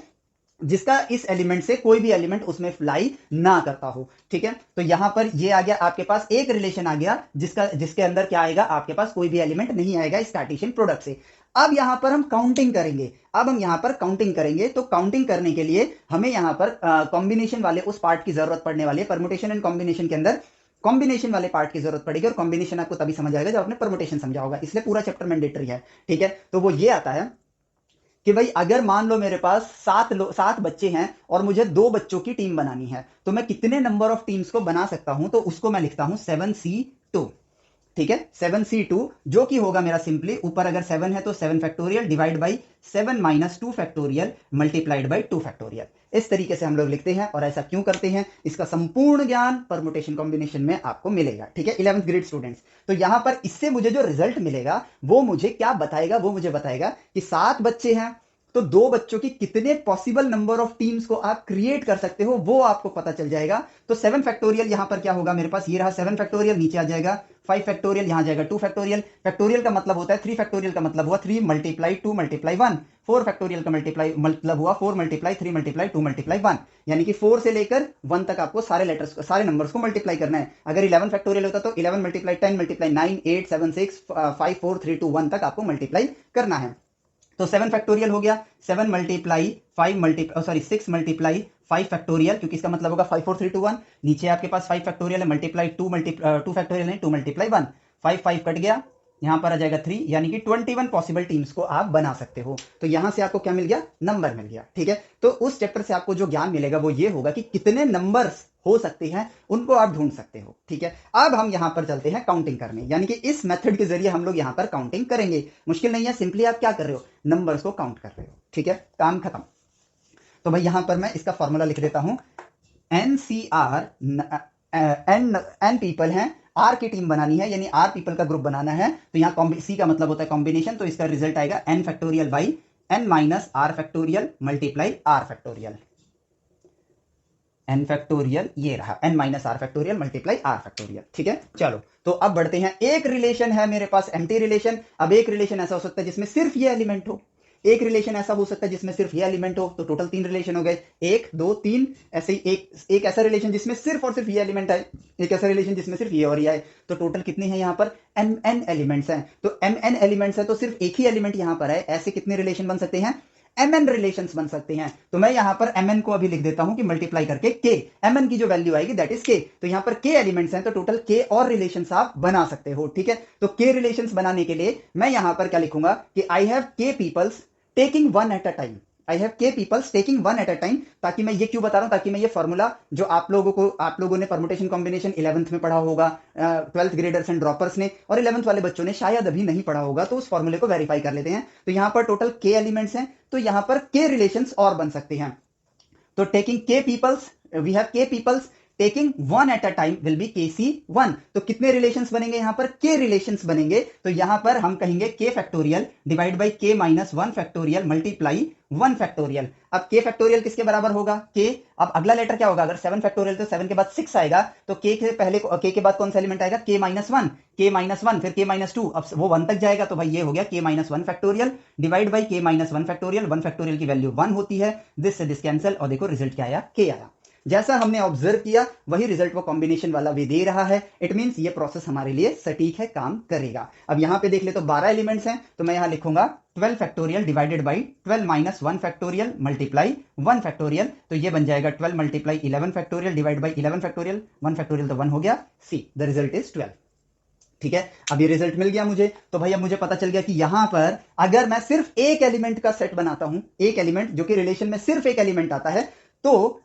जिसका इस एलिमेंट से कोई भी एलिमेंट उसमें फ्लाई ना करता हो, ठीक है। तो यहां पर ये आ गया आपके पास एक रिलेशन आ गया जिसके अंदर क्या आएगा, आपके पास कोई भी एलिमेंट नहीं आएगा इस कार्टेशियन प्रोडक्ट से। अब यहां पर हम काउंटिंग करेंगे, अब हम यहां पर काउंटिंग करेंगे, तो काउंटिंग करने के लिए हमें यहां पर कॉम्बिनेशन वाले उस पार्ट की जरूरत पड़ने वाली है। परमुटेशन एंड कॉम्बिनेशन के अंदर कॉम्बिनेशन वाले पार्ट की जरूरत पड़ेगी, और कॉम्बिनेशन आपको तभी समझ आएगा जब आपने परमुटेशन समझा होगा, इसलिए पूरा चैप्टर मैंडेटरी है, ठीक है। तो वो ये आता है कि भाई अगर मान लो मेरे पास 7 बच्चे हैं और मुझे 2 बच्चों की टीम बनानी है, तो मैं कितने नंबर ऑफ टीम्स को बना सकता हूं, तो उसको मैं लिखता हूं 7C2, ठीक है। 7C2 जो कि होगा मेरा सिंपली, ऊपर अगर 7 है तो 7 factorial divide by 7 - 2 factorial multiplied by 2 factorial. इस तरीके से हम लोग लिखते हैं, और ऐसा क्यों करते हैं इसका संपूर्ण ज्ञान परमुटेशन कॉम्बिनेशन में आपको मिलेगा, ठीक है, 11th ग्रेड स्टूडेंट्स। तो यहां पर इससे मुझे जो रिजल्ट मिलेगा वो मुझे क्या बताएगा, वो मुझे बताएगा कि 7 बच्चे हैं तो 2 बच्चों की कितने पॉसिबल नंबर ऑफ टीम्स को आप क्रिएट कर सकते हो, वो आपको पता चल जाएगा। तो 7 फैक्टोरियल यहां पर क्या होगा मेरे पास, ये रहा 7 फैक्टोरियल, नीचे आ जाएगा 5 फैक्टोरियल, यहां जाएगा 2 फैक्टोरियल। फैक्टोरियल का मतलब होता है 3 फैक्टोरियल का मतलब हुआ 3 × 2 × 1। 4 फैक्टोरियल का मल्टीप्लाई मतलब हुआ 4 × 3 × 2 × 1, यानी कि 4 से लेकर 1 तक आपको सारे लेटर्स सारे नंबर्स को मल्टीप्लाई करना है। अगर 11 फैक्टोरियल होता तो 11 × 10 × 9 8 7 6 5 4 3 2 1 तक आपको मल्टीप्लाई करना है। तो 7 फैक्टोरियल हो गया, 7 मल्टीप्लाई 5 सॉरी 6 मल्टीप्लाई 5 फैक्टोरियल, क्योंकि इसका मतलब होगा 5 4 3 2 1। नीचे आपके पास 5 फैक्टोरियल है, मल्टीप्लाई 2 फैक्टोरियल नहीं, 2 × 1, 5 5 कट गया, यहां पर आ जाएगा 3, यानी कि 21 पॉसिबल टीम्स को आप बना सकते हो। तो यहां से आपको क्या मिल गया, नंबर मिल गया, ठीक है। तो उस चैप्टर से आपको जो ज्ञान मिलेगा वो ये होगा कि कितने नंबर्स हो सकते हैं, उनको आप ढूंढ सकते हो, ठीक है। अब हम यहां पर चलते हैं काउंटिंग करने, यानी कि इस मेथड के जरिए हम लोग यहां पर काउंटिंग करेंगे। मुश्किल नहीं है, सिंपली आप क्या कर रहे हो, नंबर्स को काउंट कर रहे हो, ठीक है, काम खत्म। तो भाई यहां पर मैं इसका फॉर्मूला लिख देता हूं, NCR n पीपल हैं, आर की टीम बनानी है, यानी आर पीपल का ग्रुप बनाना है, तो यहाँ सी का मतलब होता है कॉम्बिनेशन, तो इसका रिजल्ट आएगा n factorial by n - r factorial multiply r factorial. n factorial ये रहा, n - r factorial multiply r factorial, ठीक है। चलो, तो अब बढ़ते हैं, एक रिलेशन है मेरे पास एम्प्टी रिलेशन। अब एक रिलेशन ऐसा हो सकता है जिसमें सिर्फ ये एलिमेंट हो, एक रिलेशन ऐसा हो सकता है जिसमें सिर्फ ये एलिमेंट हो, तो टोटल 3 रिलेशन हो गए, 1 2 3। ऐसे ही एक ऐसा रिलेशन जिसमें सिर्फ और सिर्फ ये एलिमेंट आए, एक ऐसा रिलेशन जिसमें सिर्फ ये और ये आए, तो टोटल कितने हैं यहाँ पर mn एलिमेंट्स हैं। तो mn एलिमेंट्स है तो सिर्फ एक ही एलिमेंट यहाँ पर है, ऐसे कितने रिलेशन बन सकते हैं, mn रिलेशंस बन सकते हैं। तो मैं यहां पर mn को अभी लिख देता हूं कि मल्टीप्लाई करके k, mn की जो वैल्यू आएगी दैट इज k। तो यहां पर k एलिमेंट्स हैं तो टोटल k और रिलेशंस आप बना सकते हो, ठीक है। तो k रिलेशंस बनाने के लिए मैं यहां पर क्या लिखूंगा कि I have k peoples taking one at a time, I have के peoples taking one at a time. ताकि मैं ये क्यों बता रहा हूं, ताकि मैं ये फॉर्मूला जो आप लोगों ने परमुटेशन कॉम्बिनेशन 11th में पढ़ा होगा, 12th ग्रेडर्स एंड ड्रॉपर्स ने, और 11th वाले बच्चों ने शायद अभी नहीं पढ़ा होगा, तो उस फॉर्मूले को वेरीफाई कर लेते हैं। तो यहां पर टोटल के एलिमेंट्स हैं तो यहां पर के रिलेशंस और बन सकते हैं। तो टेकिंग के पीपल्स, वी हैव के peoples taking one at a time will be KC1। तो कितने रिलेशंस बनेंगे यहां पर, के रिलेशंस बनेंगे। तो यहां पर हम कहेंगे के फैक्टोरियल डिवाइड बाई के माइनस 1 फैक्टोरियल मल्टीप्लाई 1 फैक्टोरियल। अब के फैक्टोरियल किसके बराबर होगा, के। अब अगला लेटर क्या होगा, अगर 7 फैक्टोरियल तो 7 के बाद 6 आएगा, तो के के पहले के बाद कौन सा एलिमेंट आएगा, के माइनस 1, के माइनस 1 फिर के माइनस 2, अब वो 1 तक जाएगा, तो भाई ये हो गया के माइनस 1 फैक्टोरियल डिवाइड बाई के माइनस 1 फैक्टोरियल। 1 फैक्टोरियल की वैल्यू 1 होती है, दिस से दिस कैंसिल, और देखो रिजल्ट क्या आया, के आया। जैसा हमने ऑब्जर्व किया वही रिजल्ट वो कॉम्बिनेशन वाला भी दे रहा है। इट मींस ये प्रोसेस हमारे लिए सटीक है, काम करेगा। अब यहां पे देख ले तो 12 एलिमेंट्स हैं, तो मैं यहां लिखूंगा 12 factorial divided by 12 minus 1 factorial multiply 1 factorial. तो ये बन जाएगा 12 multiply 11 factorial divide by 11 factorial, 1 factorial तो 1 हो गया, सी द रिजल्ट इज 12। ठीक है, अब ये रिजल्ट मिल गया मुझे, तो भाई अब मुझे पता चल गया कि यहां पर अगर मैं सिर्फ एक एलिमेंट का सेट बनाता हूं, एक एलिमेंट जो कि रिलेशन में सिर्फ एक एलिमेंट आता है, तो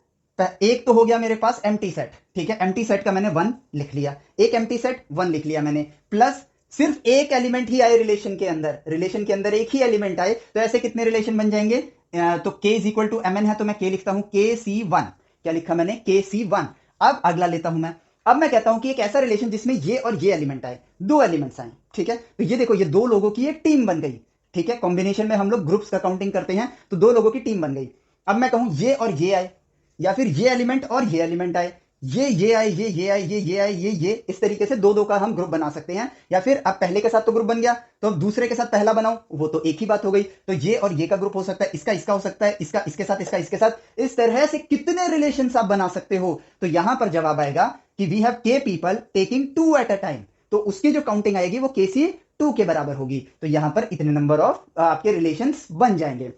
एक तो हो गया मेरे पास एम्प्टी सेट, ठीक है, एम्प्टी सेट का मैंने 1 लिख लिया, एक एम्प्टी सेट 1 लिख लिया मैंने, प्लस सिर्फ एक एलिमेंट ही आए रिलेशन के अंदर, रिलेशन के अंदर एक ही एलिमेंट आए, तो ऐसे कितने रिलेशन बन जाएंगे, तो k is equal to mn है, तो मैं k लिखता हूं KC1। क्या लिखा मैंने, KC1। अब अगला लेता हूं मैं, अब मैं कहता हूं कि एक ऐसा रिलेशन जिसमें ये और ये एलिमेंट आए, दो एलिमेंट्स आए, ठीक है। तो ये देखो ये दो लोगों की एक टीम बन गई, ठीक है, कॉम्बिनेशन में हम लोग ग्रुप्स का काउंटिंग करते हैं, तो दो लोगों की टीम बन गई। अब मैं कहूं ये और ये आए, या फिर ये एलिमेंट और ये एलिमेंट आए, ये आए, ये आए, ये आए, ये, इस तरीके से दो दो का हम ग्रुप बना सकते हैं। या फिर अब पहले के साथ तो ग्रुप बन गया, तो अब दूसरे के साथ पहला बनाओ, वो तो एक ही बात हो गई। तो ये और ये का ग्रुप हो सकता है, इसका इसका हो सकता है, इसका इसके साथ, इसका इसके साथ, इस तरह से कितने रिलेशन आप बना सकते हो। तो यहां पर जवाब आएगा कि वी हैव के people taking 2 eight a time, तो उसकी जो काउंटिंग आएगी वो KC2 के बराबर होगी। तो यहां पर इतने नंबर ऑफ आपके रिलेशंस बन जाएंगे।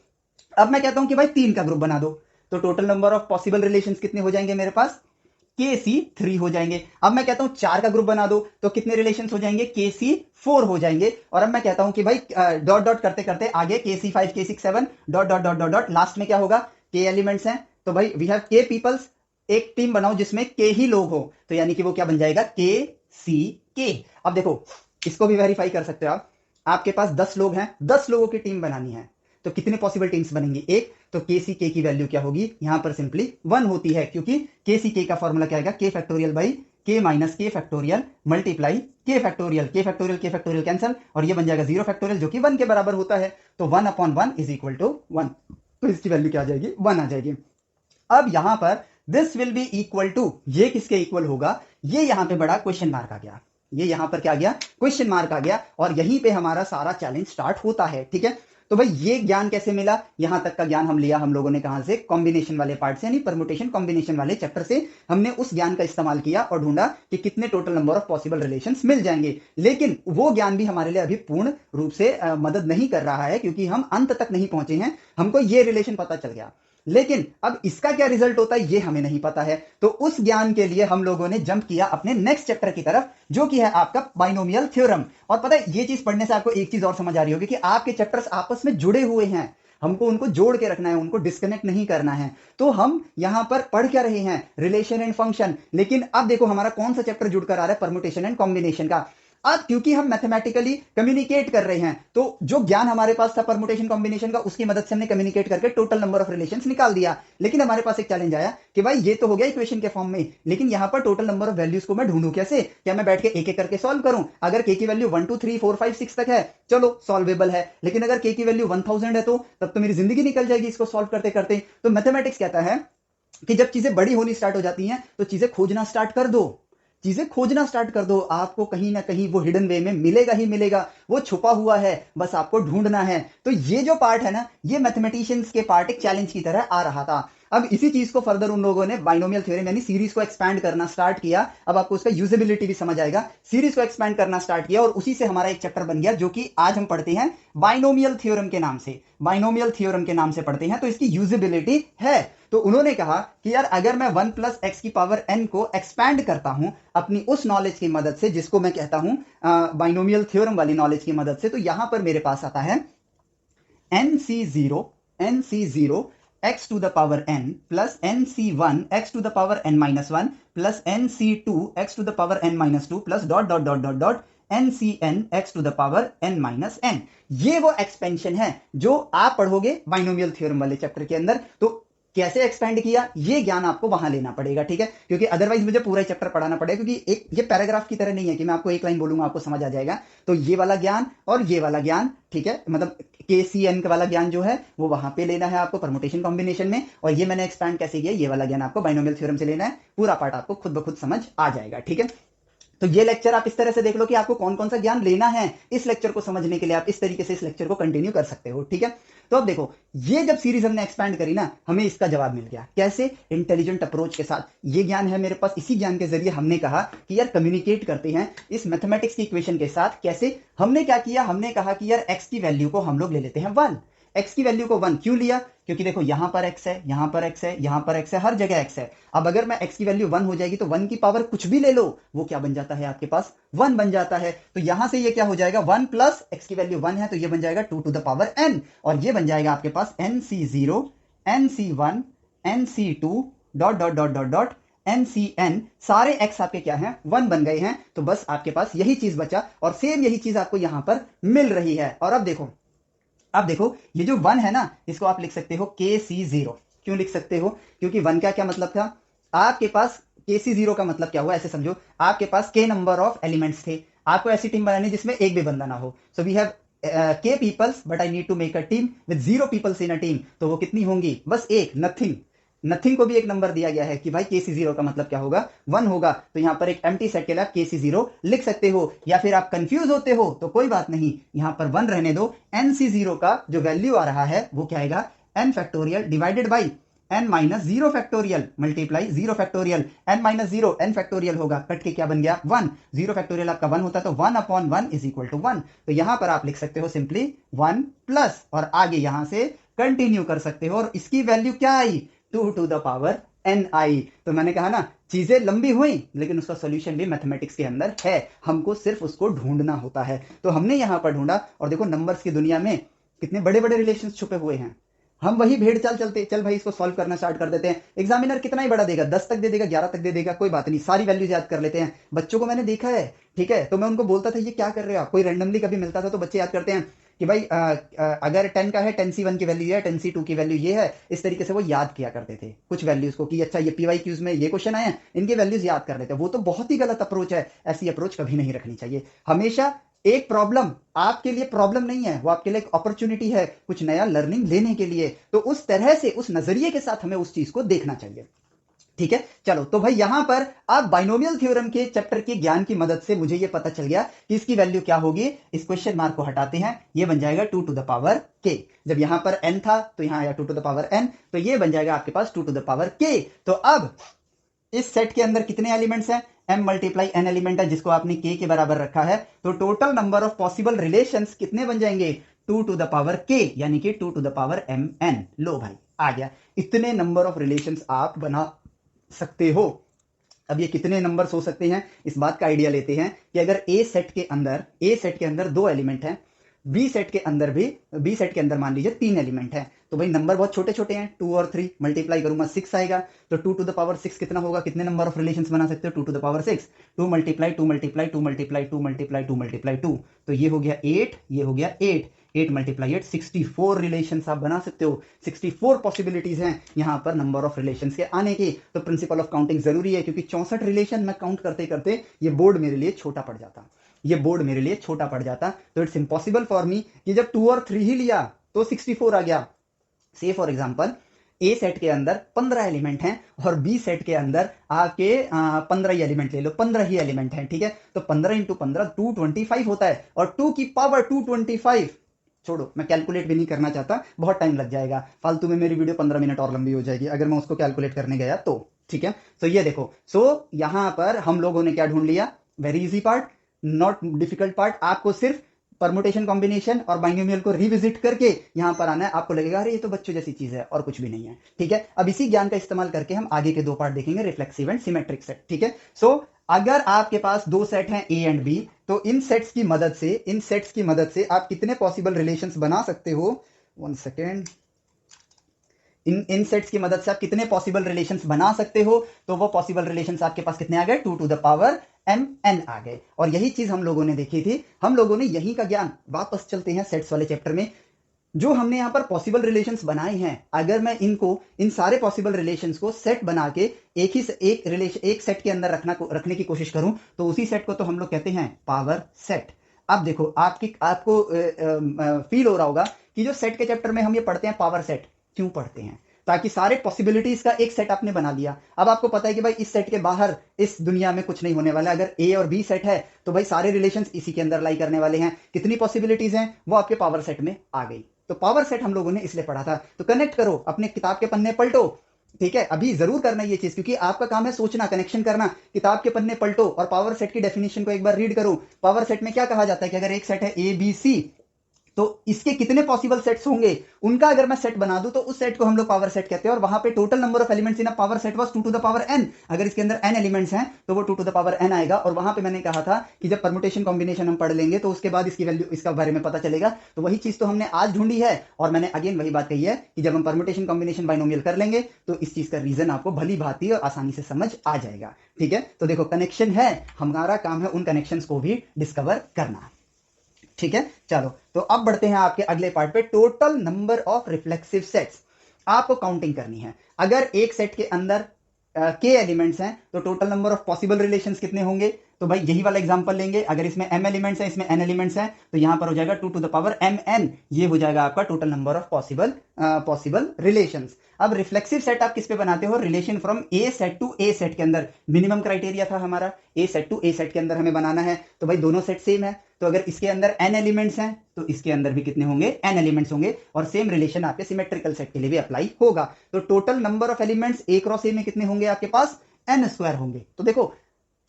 अब मैं कहता हूं कि भाई 3 का ग्रुप बना दो, तो total number of possible relations कितने हो जाएंगे मेरे पास, KC3 हो जाएंगे। अब मैं कहता हूं 4 का ग्रुप बना दो, तो कितने रिलेशंस हो जाएंगे, KC4 हो जाएंगे। और अब मैं कहता हूं कि भाई डॉट डॉट करते करते आगे KC5 KC6 7 dot dot dot dot dot, last में क्या होगा, K एलिमेंट्स हैं, तो भाई वी हैव K पीपल्स, एक टीम बनाओ जिसमें K ही लोग हो, तो यानी कि वो क्या बन जाएगा, KCK। अब देखो इसको भी वेरीफाई कर सकते हो आप, आपके पास 10 लोग हैं, 10 लोगों की टीम बनानी है, तो कितने पॉसिबल टीम्स बनेंगी, एक। तो KCK की वैल्यू क्या होगी, यहां पर सिंपली 1 होती है, क्योंकि KCK का फॉर्मूला क्या आएगा, K factorial by K minus K factorial multiply K factorial, K factorial K factorial cancel, और ये बन जाएगा 0 फैक्टोरियल जो कि 1 के बराबर होता है। तो 1 अपॉन 1 इज इक्वल टू 1, तो इसकी वैल्यू क्या आ जाएगी, 1 आ जाएगी। अब यहां पर this will be equal to, ये किसके इक्वल होगा, ये यहां पे बड़ा क्वेश्चन मार्क आ गया, ये यहां पर क्या आ गया, क्वेश्चन मार्क आ गया, और यहीं पे हमारा सारा चैलेंज स्टार्ट होता है, ठीक है। तो भाई ये ज्ञान कैसे मिला, यहां तक का ज्ञान हम लिया हम लोगों ने कहां से, कॉम्बिनेशन वाले पार्ट से, यानी परमुटेशन कॉम्बिनेशन वाले चैप्टर से। हमने उस ज्ञान का इस्तेमाल किया और ढूंढा कि कितने total number of possible relations मिल जाएंगे। लेकिन वो ज्ञान भी हमारे लिए अभी पूर्ण रूप से मदद नहीं कर रहा है, क्योंकि हम अंत तक नहीं पहुंचे हैं। हमको ये रिलेशन पता चल गया, लेकिन अब इसका क्या रिजल्ट होता है ये हमें नहीं पता है। तो उस ज्ञान के लिए हम लोगों ने जंप किया अपने नेक्स्ट चैप्टर की तरफ, जो कि है आपका बाइनोमियल थ्योरम। और पता है ये चीज पढ़ने से आपको एक चीज और समझ आ रही होगी कि आपके चैप्टर्स आपस में जुड़े हुए हैं, हमको उनको जोड़ के रखना है, उनको डिस्कनेक्ट नहीं करना है। तो हम यहां पर पढ़ क्या रहे हैं, रिलेशन एंड फंक्शन, लेकिन अब देखो हमारा कौन सा चैप्टर जुड़कर आ रहा है, परमुटेशन एंड कॉम्बिनेशन का। अब क्योंकि हम मैथमेटिकली कम्युनिकेट कर रहे हैं, तो जो ज्ञान हमारे पास था परमुटेशन कॉम्बिनेशन का, उसकी मदद से हमने कम्युनिकेट करके टोटल नंबर ऑफ रिलेशंस निकाल दिया। लेकिन हमारे पास एक चैलेंज आया कि भाई ये तो हो गया इक्वेशन के फॉर्म में, लेकिन यहां पर टोटल नंबर ऑफ वैल्यूज को मैं ढूंढूं कैसे, क्या मैं बैठ के एक एक करके सॉल्व करूं। अगर k की वैल्यू 1 2 3 4 5 6 तक है, चलो सॉल्वेबल है, लेकिन अगर k की वैल्यू 1000 है, तो तब तो मेरी जिंदगी निकल जाएगी इसको सॉल्व करते करते। तो मैथमेटिक्स कहता है कि जब चीजें बड़ी होनी स्टार्ट हो जाती हैं, तो चीजें खोजना स्टार्ट कर दो, चीजें खोजना स्टार्ट कर दो, आपको कहीं ना कहीं वो हिडन वे में मिलेगा ही मिलेगा, वो छुपा हुआ है, बस आपको ढूंढना है। तो ये जो पार्ट है ना, ये मैथमेटिशियंस के पार्ट एक चैलेंज की तरह आ रहा था। अब इसी चीज को फर्दर उन लोगों ने बाइनोमियल थ्योरम यानी सीरीज को एक्सपैंड करना स्टार्ट किया। अब आपको उसका यूजेबिलिटी भी समझ आएगा। सीरीज को एक्सपैंड करना स्टार्ट किया और उसी से हमारा एक चैप्टर बन गया जो कि आज हम पढ़ते हैं बाइनोमियल थ्योरम के नाम से। बाइनोमियल थ्योरम के नाम से पढ़ते हैं, तो इसकी यूजेबिलिटी है। तो उन्होंने कहा कि यार अगर मैं 1 प्लस एक्स की पावर एन को एक्सपैंड करता हूं अपनी उस नॉलेज की मदद से जिसको मैं कहता हूं बाइनोमियल थ्योरम वाली नॉलेज की मदद से, तो यहां पर मेरे पास आता है nc0 x to the power n plus nc1 x to the power n minus 1 plus nc2 x to the power n minus 2 plus dot dot dot dot dot ncn x to the power n minus n। ये वो एक्सपेंशन है जो आप पढ़ोगे बाइनोमियल थ्योरम वाले चैप्टर के अंदर। तो कैसे एक्सपेंड किया ये ज्ञान आपको वहां लेना पड़ेगा, ठीक है, क्योंकि अदरवाइज मुझे पूरा चैप्टर पढ़ाना पड़ेगा, क्योंकि एक ये पैराग्राफ की तरह नहीं है कि मैं आपको एक लाइन बोलूंगा आपको समझ आ जाएगा। तो ये वाला ज्ञान और ये वाला ज्ञान, ठीक है, मतलब KCN वाला ज्ञान जो है वो वहां पे लेना है आपको परमुटेशन कॉम्बिनेशन में, और ये मैंने एक्सपैंड कैसे किया ये वाला ज्ञान आपको बाइनोमियल थ्योरम से लेना है। पूरा पार्ट आपको खुद ब खुद समझ आ जाएगा, ठीक है। तो ये लेक्चर आप इस तरह से देख लो कि आपको कौन कौन सा ज्ञान लेना है। इस लेक्चर को समझने के लिए आप इस तरीके से इस लेक्चर को कंटिन्यू कर सकते हो, ठीक है। तो अब देखो, ये जब सीरीज हमने एक्सपैंड करी ना, हमें इसका जवाब मिल गया कैसे, इंटेलिजेंट अप्रोच के साथ। ये ज्ञान है मेरे पास, इसी ज्ञान के जरिए हमने कहा कि यार कम्युनिकेट करते हैं इस मैथमेटिक्स की इक्वेशन के साथ। कैसे, हमने क्या किया, हमने कहा कि यार एक्स की वैल्यू को हम लोग ले लेते हैं 1। एक्स की वैल्यू को 1 क्यों लिया, क्योंकि देखो यहां पर एक्स है, यहां पर एक्स है, यहां पर एक्स है, हर जगह एक्स है। अब अगर मैं एक्स की वैल्यू 1 हो जाएगी तो 1 की पावर कुछ भी ले लो वो क्या बन जाता है आपके पास, 1 बन जाता है। तो यहां से ये क्या हो जाएगा, 1 प्लस एक्स की वैल्यू 1 है तो ये बन जाएगा 2 टू द पावर n, और ये बन जाएगा आपके पास nc0 nc1 nc2 dot dot dot dot dot ncn। सारे x आपके क्या हैं, 1 बन गए हैं। तो बस आपके पास यही चीज बचा, और सेम यही चीज आपको यहां पर मिल रही है। और अब देखो ये जो 1 है ना, इसको आप लिख सकते हो KC0। क्यों लिख सकते हो, क्योंकि 1 का क्या मतलब था, आपके पास KC0 का मतलब क्या हुआ, ऐसे समझो आपके पास K नंबर ऑफ एलिमेंट्स थे, आपको ऐसी टीम बनानी जिसमें एक भी बंदा ना हो। So we have K peoples but I need to make a team with 0 peoples in a team. तो वो कितनी होंगी, बस एक, नथिंग। नथिंग को भी एक नंबर दिया गया है कि भाई KC0 का मतलब क्या होगा, 1 होगा। तो यहां पर एक एम्प्टी सेट के लिए आप KC0 लिख सकते हो। या फिर आप कंफ्यूज होते हो तो कोई बात नहीं, यहां पर 1 रहने दो। NC0 का जो वैल्यू आ रहा है वो क्या आएगा, n factorial divided by n minus 0 factorial multiply 0 factorial. n minus 0 n factorial होगा, कट के क्या बन गया 1। 0 फैक्टोरियल आपका 1 होता तो 1 अपॉन 1 इज इक्वल टू 1। तो यहां पर आप लिख सकते हो सिंपली 1 प्लस, और आगे यहां से कंटिन्यू कर सकते हो, और इसकी वैल्यू क्या आई, 2 टू द पावर n आई। तो मैंने कहा ना चीजें लंबी हुई लेकिन उसका सॉल्यूशन भी मैथमेटिक्स के अंदर है, हमको सिर्फ उसको ढूंढना होता है। तो हमने यहां पर ढूंढा, और देखो नंबर्स की दुनिया में कितने बड़े बड़े रिलेशंस छुपे हुए हैं। हम वही भेड़ चाल चलते, चल भाई इसको सॉल्व करना स्टार्ट कर देते हैं। एग्जामिनर कितना ही बड़ा देगा, 10 तक दे देगा, 11 तक दे देगा, कोई बात नहीं, सारी वैल्यूज याद कर लेते हैं। बच्चों को मैंने देखा है, ठीक है, तो मैं उनको बोलता था ये क्या कर रहे हो आप, कोई रैंडमली कभी मिलता था तो बच्चे याद करते हैं कि भाई अगर 10 का है 10C1 की वैल्यू ये है, 10C2 की वैल्यू ये है। इस तरीके से वो याद किया करते थे कुछ वैल्यूज को कि अच्छा ये PYQs में ये क्वेश्चन आए हैं, इनके वैल्यूज याद कर लेते हैं। वो तो बहुत ही गलत अप्रोच है, ऐसी अप्रोच कभी नहीं रखनी चाहिए। हमेशा एक प्रॉब्लम आपके लिए प्रॉब्लम नहीं है, वो आपके लिए एक अपॉर्चुनिटी है कुछ नया लर्निंग लेने के लिए। तो उस तरह से उस नजरिए के साथ हमें उस चीज को देखना चाहिए, ठीक है। चलो तो भाई यहां पर आप बाइनोमियल थ्योरम के चैप्टर के ज्ञान की मदद से मुझे यह पता चल गया कि इसकी वैल्यू क्या होगी। इस क्वेश्चन मार्क को हटाते हैं, ये बन जाएगा 2 टू द पावर k। जब यहां पर n था तो यहां आया 2 टू द पावर n, तो ये बन जाएगा आपके पास 2 टू द पावर k। तो अब इस सेट के अंदर कितने एलिमेंट्स हैं, m मल्टीप्लाई n एलिमेंट है जिसको आपने k के बराबर रखा है। तो total number of possible relations कितने बन जाएंगे, 2 टू द पावर k, यानी कि 2 टू द पावर mn। लो भाई आ गया, इतने नंबर ऑफ रिलेशंस आप बना सकते हो। अब ये कितने नंबर्स हो सकते हैं, इस बात का आइडिया लेते हैं कि अगर ए सेट के अंदर 2 एलिमेंट हैं, बी सेट के अंदर मान लीजिए 3 एलिमेंट हैं, तो भाई नंबर बहुत छोटे छोटे हैं, 2 और 3 मल्टीप्लाई करूंगा 6 आएगा। तो 2 टू द पावर 6 कितना होगा, कितने नंबर ऑफ रिलेशंस बना सकते हो, 2 to the power 6, 2 multiply 2 multiply 2 multiply 2 multiply 2 multiply 2, तो ये हो गया 8, ये हो गया 8, 8 मल्टीप्लाई 8, 64 रिलेशंस आप बना सकते हो। 64 पॉसिबिलिटीज हैं यहां पर नंबर ऑफ रिलेशंस के आने की। तो प्रिंसिपल ऑफ काउंटिंग जरूरी है, क्योंकि 64 रिलेशन मैं काउंट करते करते ये बोर्ड मेरे लिए छोटा पड़ जाता। तो इट्स इम्पॉसिबल फॉर मी कि जब 2 और 3 ही लिया तो 64 आ गया। से फॉर एग्जाम्पल ए सेट के अंदर 15 एलिमेंट हैं और बी सेट के अंदर आपके 15 ही एलिमेंट ले लो, 15 ही एलिमेंट हैं, ठीक है। तो 15 इंटू 15 225 होता है, और 2 की पावर 225, छोड़ो मैं कैलकुलेट भी नहीं करना चाहता, बहुत टाइम लग जाएगा, फालतू में मेरी वीडियो 15 मिनट और लंबी हो जाएगी अगर मैं उसको कैलकुलेट करने गया तो, ठीक है। तो ये देखो, सो यहां पर हम लोगों ने क्या ढूंढ लिया, very easy part, not difficult part. आपको सिर्फ परमुटेशन कॉम्बिनेशन और बाइनोमियल को रिविजिट करके यहां पर आना है, आपको लगेगा अरे ये तो बच्चों जैसी चीज है और कुछ भी नहीं है, ठीक है। अब इसी ज्ञान का इस्तेमाल करके हम आगे के दो पार्ट देखेंगे, रिफ्लेक्सिव एंड सिमेट्रिक सेट, ठीक है। सो अगर आपके पास दो सेट हैं ए एंड बी, तो इन सेट्स की मदद से आप कितने पॉसिबल रिलेशंस बना सकते हो, वन सेकेंड, इन सेट्स की मदद से आप कितने पॉसिबल रिलेशंस बना सकते हो, तो वो पॉसिबल रिलेशंस आपके पास कितने आ गए, 2 to the power m n आ गए। और यही चीज हम लोगों ने देखी थी, हम लोगों ने यही का ज्ञान, वापस चलते हैं सेट्स वाले चैप्टर में, जो हमने यहां पर पॉसिबल रिलेशंस बनाए हैं, अगर मैं इन सारे पॉसिबल रिलेशंस को सेट बना के एक सेट के अंदर रखने की कोशिश करूं, तो उसी सेट को तो हम लोग कहते हैं पावर सेट। अब देखो आपको फील हो रहा होगा कि जो सेट के चैप्टर में हम ये पढ़ते हैं पावर सेट, क्यों पढ़ते हैं, ताकि सारे पॉसिबिलिटीज का एक सेट आपने बना लिया। अब आपको पता है कि भाई इस सेट के बाहर इस दुनिया में कुछ नहीं होने वाला, अगर ए और बी सेट है तो भाई सारे रिलेशंस इसी के अंदर लाई करने वाले हैं, कितनी पॉसिबिलिटीज हैं वो आपके पावर सेट में आ गई। तो पावर सेट हम लोगों ने इसलिए पढ़ा था। तो कनेक्ट करो, अपने किताब के पन्ने पलटो, ठीक है, अभी जरूर करना ये चीज, क्योंकि आपका काम है सोचना, कनेक्शन करना। किताब के पन्ने पलटो और पावर सेट की डेफिनेशन को एक बार रीड करो। पावर सेट में क्या कहा जाता है कि अगर एक सेट है ए बी सी, तो इसके कितने पॉसिबल सेट्स होंगे, उनका अगर मैं सेट बना दूं तो उस सेट को हम लोग पावर सेट कहते हैं। और वहां पे total number of elements in a power set was 2 to the power n। अगर इसके अंदर n एलिमेंट्स हैं तो वो 2 टू द पावर n आएगा। और वहां पे मैंने कहा था कि जब परमुटेशन कॉम्बिनेशन हम पढ़ लेंगे तो उसके बाद इसकी वैल्यू, इसका बारे में पता चलेगा। तो वही चीज तो हमने आज ढूंढी है, और मैंने अगेन वही बात कही है कि जब हम परमुटेशन कॉम्बिनेशन बाइनोमियल कर लेंगे तो इस चीज का रीजन आपको भली भांति और आसानी से समझ आ जाएगा, ठीक है। तो देखो कनेक्शन है, हमारा काम है उन कनेक्शंस को भी डिस्कवर करना, ठीक है। चलो तो अब बढ़ते हैं आपके अगले पार्ट पे, total number of reflexive sets. आपको काउंटिंग करनी है, अगर एक सेट के अंदर के एलिमेंट्स हैं तो total number of possible relations कितने होंगे। तो भाई यही वाला एग्जांपल लेंगे, अगर इसमें m एलिमेंट्स हैं, इसमें n एलिमेंट्स हैं, तो यहां पर हो जाएगा 2 टू द पावर mn, ये हो जाएगा आपका total number of possible relations. अब रिफ्लेक्सिव सेट आप किस पे बनाते हो, relation from a set to a set के अंदर। मिनिमम क्राइटेरिया था हमारा a set to a set के अंदर हमें बनाना है, तो भाई दोनों सेट सेम है, तो अगर इसके अंदर n एलिमेंट्स हैं तो इसके अंदर भी कितने होंगे, n एलिमेंट्स होंगे। और सेम रिलेशन आपके सिमेट्रिकल सेट के लिए भी अप्लाई होगा। तो total number of elements A cross ए में कितने होंगे आपके पास, n स्क्वायर होंगे। तो देखो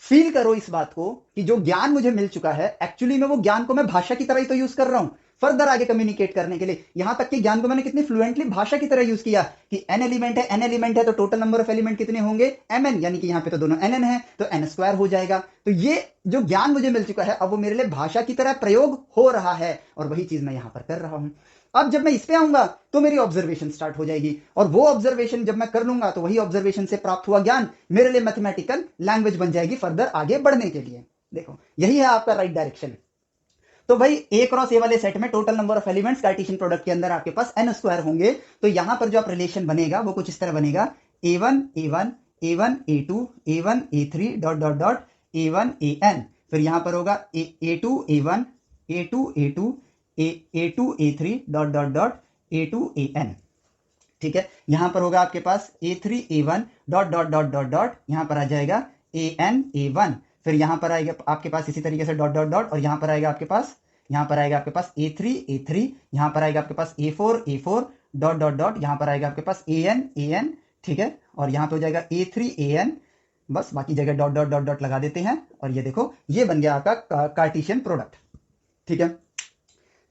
फील करो इस बात को कि जो ज्ञान मुझे मिल चुका है, एक्चुअली में वो ज्ञान को मैं भाषा की तरह ही तो यूज कर रहा हूं फर्दर आगे कम्युनिकेट करने के लिए। यहां तक कि ज्ञान को मैंने कितनी फ्लुएंटली भाषा की तरह यूज किया कि n एलिमेंट है तो टोटल नंबर ऑफ एलिमेंट कितने होंगे mn, यानी कि यहां पे तो दोनों nn है तो n स्क्वायर हो जाएगा। तो ये जो ज्ञान मुझे मिल चुका है अब वो मेरे लिए भाषा की तरह प्रयोग हो रहा है, और वही चीज मैं यहां पर कर रहा हूं। अब जब मैं इस पे आऊंगा तो मेरी ऑब्जर्वेशन स्टार्ट हो जाएगी, और वो ऑब्जर्वेशन जब मैं कर लूंगा तो वही ऑब्जर्वेशन से प्राप्त हुआ ज्ञान मेरे लिए मैथमेटिकल लैंग्वेज बन जाएगी फर्दर आगे बढ़ने के लिए। देखो यही है आपका राइट डायरेक्शन। तो भाई ए क्रॉस ए वाले सेट में total number of elements Cartesian product के अंदर आपके पास n स्क्वायर होंगे। तो यहां पर जो आप रिलेशन बनेगा वो कुछ इस तरह बनेगा, a1 a1 a1 a2 a1 a3 dot dot dot a1 an। फिर यहां पर होगा a2 a1 a2 a2 a2 a3 dot dot dot a2 an, ठीक है। यहां पर होगा आपके पास a3 a1 dot dot dot dot dot, यहां पर आ जाएगा an a1। फिर यहां पर आएगा आपके पास इसी तरीके से डॉट डॉट डॉट, और यहां पर आएगा आपके पास a3 यहां पर आएगा आपके पास a4 डॉट डॉट डॉट, यहां पर आएगा आपके पास an, ठीक है। और यहां पे हो जाएगा a3 an, बस बाकी जगह डॉट डॉट डॉट डॉट लगा देते हैं, और ये देखो ये बन गया आपका कार्टेशियन प्रोडक्ट, ठीक है।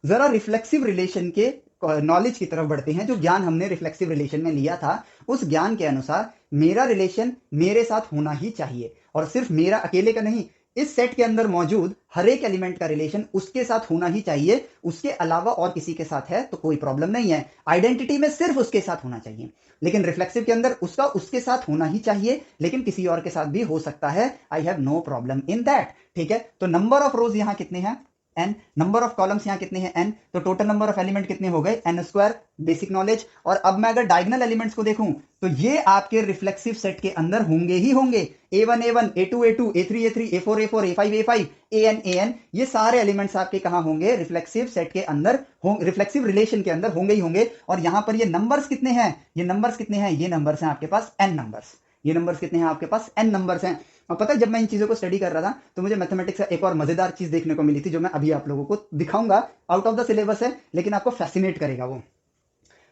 जरा रिफ्लेक्सिव रिलेशन के नॉलेज की तरफ बढ़ते हैं। जो ज्ञान हमने रिफ्लेक्सिव रिलेशन में लिया था, उस ज्ञान के अनुसार मेरा रिलेशन मेरे साथ होना ही चाहिए, और सिर्फ मेरा अकेले का नहीं, इस सेट के अंदर मौजूद हर एक एलिमेंट का रिलेशन उसके साथ होना ही चाहिए। उसके अलावा और किसी के साथ है तो कोई प्रॉब्लम नहीं है, आइडेंटिटी में सिर्फ उसके साथ होना चाहिए। लेकिन रिफ्लेक्सिव के अंदर उसका उसके साथ होना ही चाहिए, लेकिन किसी और के साथ भी हो सकता है। I have no problem in that, ठीक है। तो नंबर ऑफ रोज यहां कितने हैं, n, नंबर ऑफ कॉलम्स यहाँ कितने हैं n, तो टोटल नंबर ऑफ एलिमेंट कितने हो गए n स्क्वायर, बेसिक नॉलेज। और अब मैं अगर डायगोनल एलिमेंट्स को देखूं तो ये आपके रिफ्लेक्सिव सेट के अंदर होंगे ही होंगे। a1 a1, a2 a2, a3 a3, a4 a4, a5 a5, an an, ये सारे एलिमेंट्स आपके कहां होंगे, रिफ्लेक्सिव सेट के अंदर, रिफ्लेक्सिव रिलेशन के अंदर होंगे ही होंगे। और यहां पर ये नंबर्स कितने हैं, ये नंबर्स कितने हैं, ये नंबर्स हैं आपके पास n नंबर्स, ये नंबर्स कितने हैं आपके पास n नंबर्स हैं। और पता है जब मैं इन चीजों को स्टडी कर रहा था तो मुझे मैथमेटिक्स का एक और मजेदार चीज देखने को मिली थी, जो मैं अभी आप लोगों को दिखाऊंगा। आउट ऑफ द सिलेबस है लेकिन आपको फैसिनेट करेगा वो।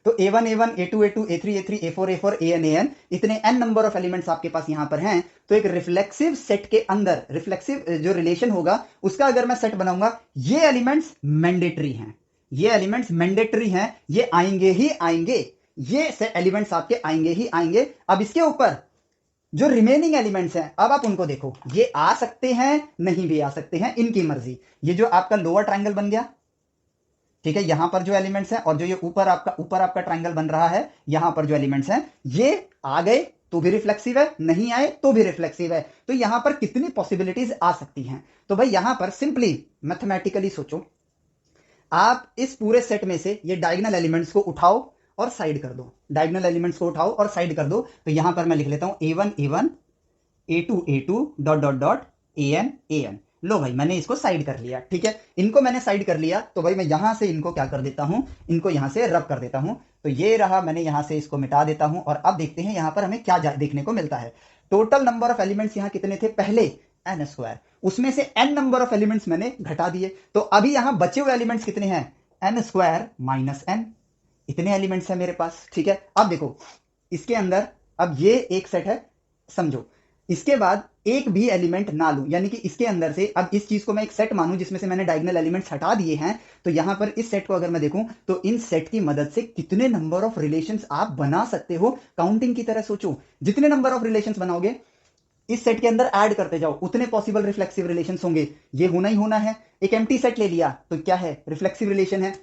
तो a1 a1, a2 a2, a3 a3, a4 a4, an an, इतने n नंबर ऑफ एलिमेंट्स आपके पास यहां पर हैं। तो एक रिफ्लेक्सिव सेट के अंदर रिफ्लेक्सिव जो रिलेशन होगा उसका अगर मैं सेट बनाऊंगा, ये एलिमेंट्स मैंडेटरी हैं, ये एलिमेंट्स मैंडेटरी हैं, ये आएंगे ही आएंगे, ये एलिमेंट्स आपके आएंगे ही आएंगे। अब इसके ऊपर जो रिमेनिंग एलिमेंट्स हैं अब आप उनको देखो, ये आ सकते हैं नहीं भी आ सकते हैं, इनकी मर्जी। ये जो आपका लोअर ट्रायंगल बन गया, ठीक है, यहां पर जो एलिमेंट्स हैं, और जो ये ऊपर आपका ट्रायंगल बन रहा है, यहां पर जो एलिमेंट्स हैं ये आ गए तो भी रिफ्लेक्सिव है, नहीं आए तो भी रिफ्लेक्सिव है। तो यहां पर कितनी पॉसिबिलिटीज आ सकती हैं, तो भाई यहां पर सिंपली मैथमेटिकली सोचो, आप इस पूरे सेट में से ये डायगोनल एलिमेंट्स को उठाओ और साइड कर दो, डायगोनल एलिमेंट्स को उठाओ और साइड कर दो। तो यहां पर मैं लिख लेता हूं a1 a1, a2 a2, dot dot dot an an। लो भाई मैंने इसको साइड कर लिया, ठीक है, इनको मैंने साइड कर लिया। तो भाई मैं यहां से इनको क्या कर देता हूं, इनको यहां से रब कर देता हूं। तो ये रहा, मैंने यहां से इसको मिटा देता हूं। और अब देखते हैं यहां पर हमें क्या देखने को मिलता है। टोटल नंबर ऑफ एलिमेंट्स यहां कितने थे पहले, n स्क्वायर, उसमें से n नंबर ऑफ एलिमेंट्स मैंने घटा दिए। तो अभी यहां बचे हुए एलिमेंट्स कितने हैं, n स्क्वायर माइनस n, इतने एलिमेंट्स हैं मेरे पास, ठीक है। अब देखो इसके अंदर, अब ये एक सेट है समझो, इसके बाद एक भी एलिमेंट ना लूं, यानी कि इसके अंदर से अब इस चीज को मैं एक सेट मानूं जिसमें से मैंने डायगोनल एलिमेंट्स हटा दिए हैं। तो यहां पर इस सेट को अगर मैं देखूं तो इन सेट की मदद से कितने नंबर ऑफ रिलेशंस आप बना सकते हो, काउंटिंग की तरह सोचो। जितने नंबर ऑफ रिलेशंस बनाओगे इस सेट के अंदर ऐड करते जाओ, उतने पॉसिबल रिफ्लेक्सिव रिलेशंस होंगे, ये होना ही होना है। एक एम्प्टी सेट ले लिया तो क्या है, रिफ्लेक्सिव रिलेशन है।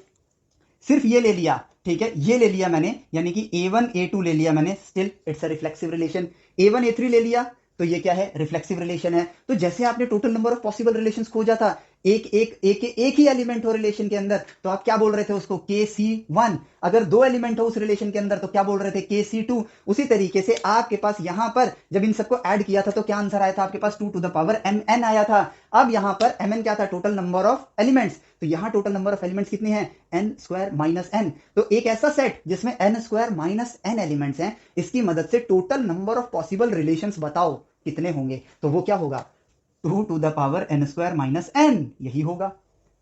सिर्फ ये ले लिया, ठीक है, ये ले लिया मैंने, यानी कि a1 a2 ले लिया मैंने, still it's a reflexive relation. a1 a3 ले लिया तो ये क्या है, रिफ्लेक्सिव रिलेशन है। तो जैसे आपने total number of possible relations खोजा था एक ही एलिमेंट हो रिलेशन के अंदर, तो आप क्या बोल रहे थे उसको, KC1। अगर दो एलिमेंट हो उस रिलेशन के अंदर तो क्या बोल रहे थे, KC2। उसी तरीके से आपके पास यहां पर जब इन सबको ऐड किया था तो क्या आंसर आया था आपके पास, 2 टू द पावर mn आया था। अब यहां पर mn क्या था, टोटल नंबर ऑफ एलिमेंट्स। तो यहां टोटल नंबर ऑफ एलिमेंट्स कितने हैं, n स्क्वायर माइनस n। तो एक ऐसा सेट जिसमें n square minus n elements हैं, इसकी मदद से total number of possible relations बताओ कितने होंगे। तो वो क्या होगा, 2 to the power n square minus n, यही होगा,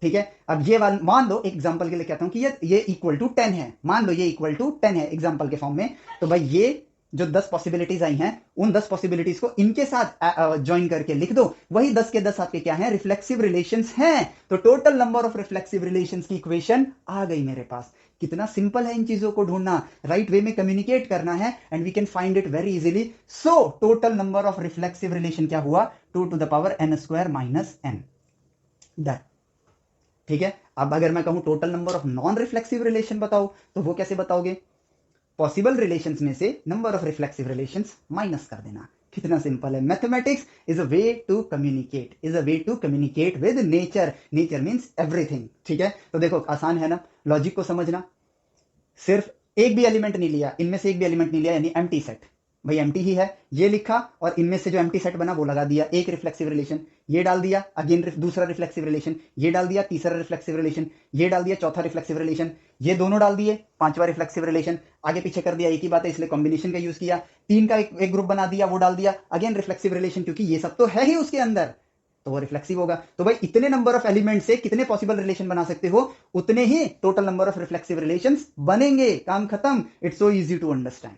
ठीक है। अब ये मान लो एग्जांपल के लिए कहता हूं कि ये इक्वल टू 10 है, मान लो ये इक्वल टू 10 है एग्जांपल के फॉर्म में। तो भाई ये जो 10 पॉसिबिलिटीज आई हैं उन 10 पॉसिबिलिटीज को इनके साथ ज्वाइन करके लिख दो, वही 10 के 10 आपके क्या हैं, रिफ्लेक्सिव रिलेशंस हैं। तो total number of reflexive relations की इक्वेशन आ गई मेरे पास। कितना सिंपल है इन चीजों को ढूंढना, राइट वे में कम्युनिकेट करना है and we can find it very easily. So total number of reflexive relation क्या हुआ, 2 to the power n square minus n, done, ठीक है। अब अगर मैं कहूं total number of non reflexive relation बताओ, तो वो कैसे बताओगे, पॉसिबल रिलेशंस में से number of reflexive relations minus कर देना। कितना सिंपल है, mathematics is a way to communicate, is a way to communicate with nature, nature means everything, ठीक है। तो देखो आसान है ना, लॉजिक को समझना, सिर्फ एक भी एलिमेंट नहीं लिया, इनमें से एक भी एलिमेंट नहीं लिया, यानी एम्प्टी सेट, भाई एम्प्टी ही है, ये लिखा और इनमें से जो एम्प्टी सेट बना वो लगा दिया, एक रिफ्लेक्सिव रिलेशन, ये डाल दिया, अगेन दूसरा रिफ्लेक्सिव रिलेशन, ये डाल दिया, तीसरा रिफ्लेक्सिव रिलेशन, ये डाल दिया, चौथा रिफ्लेक्सिव रिलेशन, ये दोनों डाल दिए, पांचवा रिफ्लेक्सिव रिलेशन, आगे पीछे कर दिया एक ही बात है इसलिए कॉम्बिनेशन का यूज किया, तीन का एक ग्रुप बना दिया, वो डाल दिया, अगेन रिफ्लेक्सिव रिलेशन, क्योंकि ये सब तो है ही उसके अंदर, तो वो रिफ्लेक्सिव होगा। तो भाई इतने नंबर ऑफ एलिमेंट से कितने पॉसिबल रिलेशन बना सकते हो, उतने ही total number of reflexive relations बनेंगे, काम खत्म। It's so easy to understand,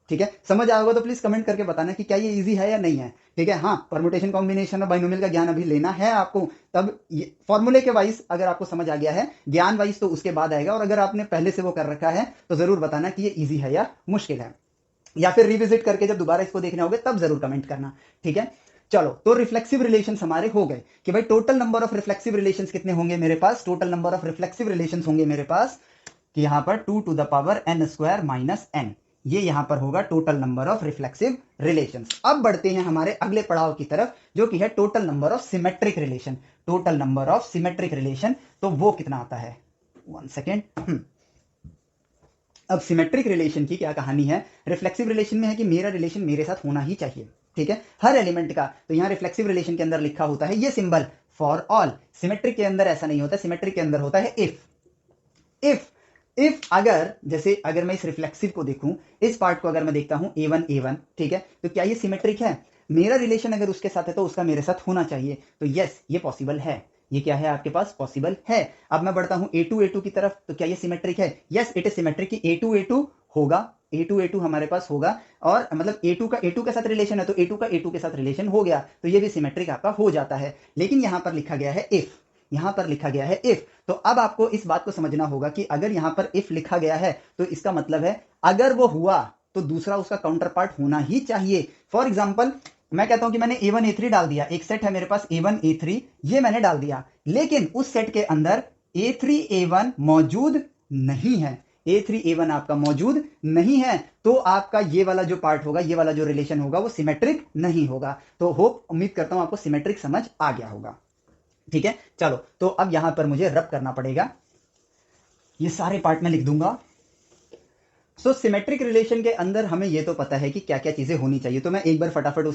ठीक है। समझ आएगा तो प्लीज कमेंट करके बताना कि क्या ये इजी है या नहीं है, ठीक है। हाँ, परमुटेशन कॉम्बिनेशन और बाइनोमियल का ज्ञान अभी लेना है आपको, तब फॉर्मूले के वाइज अगर आपको समझ आ गया है, ज्ञान वाइज तो उसके बाद आएगा। और अगर आपने पहले से वो कर रखा है तो जरूर बताना कि ये इजी है या मुश्किल है, या फिर रिविजिट करके जब दोबारा इसको देखने होगे तब जरूर कमेंट करना, ठीक है। चलो, तो रिफ्लेक्सिव रिलेशंस हमारे हो गए कि भाई total number of reflexive relations कितने होंगे मेरे पास, total number of reflexive relations होंगे मेरे पास कि यहां पर 2 to the power n square minus n, ये यहां पर होगा total number of reflexive relations. अब बढ़ते हैं हमारे अगले पड़ाव की तरफ जो कि है total number of symmetric relation. Total number of symmetric relation, तो वो कितना आता है, 1 सेकेंड। अब सिमेट्रिक रिलेशन की क्या कहानी है, रिफ्लेक्सिव रिलेशन में है कि मेरा रिलेशन मेरे साथ होना ही चाहिए, ठीक है, हर एलिमेंट का। तो यहां रिफ्लेक्सिव रिलेशन के अंदर लिखा होता है ये सिंबल फॉर ऑल। सिमेट्रिक के अंदर ऐसा नहीं होता, सिमेट्रिक के अंदर होता है इफ अगर, जैसे अगर मैं इस रिफ्लेक्सिव को देखूं, इस पार्ट को अगर मैं देखता हूं A1, ठीक है, तो क्या ये सिमेट्रिक है, मेरा रिलेशन अगर उसके साथ है तो उसका मेरे साथ होना चाहिए, तो यस ये पॉसिबल है, ये क्या है आपके पास, पॉसिबल है। अब मैं बढ़ता हूं A2 की तरफ, तो क्या ये सिमेट्रिक है, यस इट इज सिमेट्रिक कि A2 होगा, A2 हमारे पास होगा, और मतलब A2 का A2 के साथ रिलेशन है तो A2 का A2 के साथ रिलेशन हो गया, तो ये भी सिमेट्रिक आपका हो जाता है। लेकिन यहां पर लिखा गया है इफ, यहां पर लिखा गया है इफ, तो अब आपको इस बात को समझना होगा कि अगर यहां पर इफ लिखा गया है तो इसका मतलब है अगर वो हुआ तो दूसरा उसका काउंटर पार्ट होना ही चाहिए। फॉर एग्जाम्पल मैं कहता हूं कि मैंने A1 A3 डाल दिया, एक सेट है मेरे पास A1 A3, ये मैंने डाल दिया, लेकिन उस सेट के अंदर A3 A1 मौजूद नहीं है, A3 A1 आपका मौजूद नहीं है, तो आपका ये वाला जो पार्ट होगा, ये वाला जो रिलेशन होगा वो सिमेट्रिक नहीं होगा। तो होप, उम्मीद करता हूं आपको सिमेट्रिक समझ आ गया होगा, ठीक है। चलो तो अब यहां पर मुझे रब करना पड़ेगा, ये सारे पार्ट में लिख दूंगा। सो सिमेट्रिक रिलेशन के अंदर हमें ये तो पता है कि क्या क्या चीजें होनी चाहिए, तो मैं एक बार फटाफट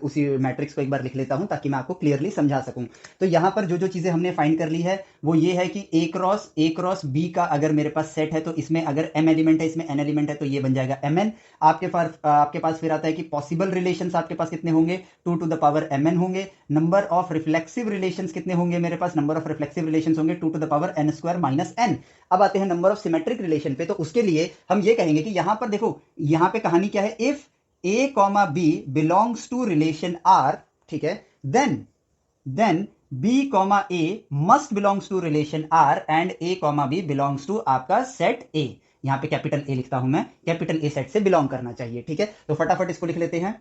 उसी मैट्रिक्स को एक बार लिख लेता हूं ताकि मैं आपको क्लियरली समझा सकूं। तो यहां पर जो जो चीजें हमने फाइंड कर ली है वो ये है कि A क्रॉस B का अगर मेरे पास सेट है तो इसमें अगर M एलिमेंट है, इसमें N एलिमेंट है, तो ये बन जाएगा Mn। आपके पास फिर आता है कि पॉसिबल रिलेशंस आपके पास कितने होंगे, 2 to the power Mn होंगे। नंबर ऑफ रिफ्लेक्सिव रिलेशंस कितने होंगे मेरे पास, नंबर ऑफ रिफ्लेक्सिव रिलेशंस होंगे 2 to the power n square minus n। अब आते हैं नंबर ऑफ सिमेट्रिक रिलेशन पे, तो उसके लिए हम ये कहेंगे कि यहां पर देखो, यहां पे कहानी क्या है, if A, B belongs to relation R, ठीक है, then B, A must belongs to relation R and A, B belongs to आपका सेट A। यहां पे कैपिटल A लिखता हूं मैं, कैपिटल A सेट से बिलोंग करना चाहिए, ठीक है। तो फटाफट इसको लिख लेते हैं,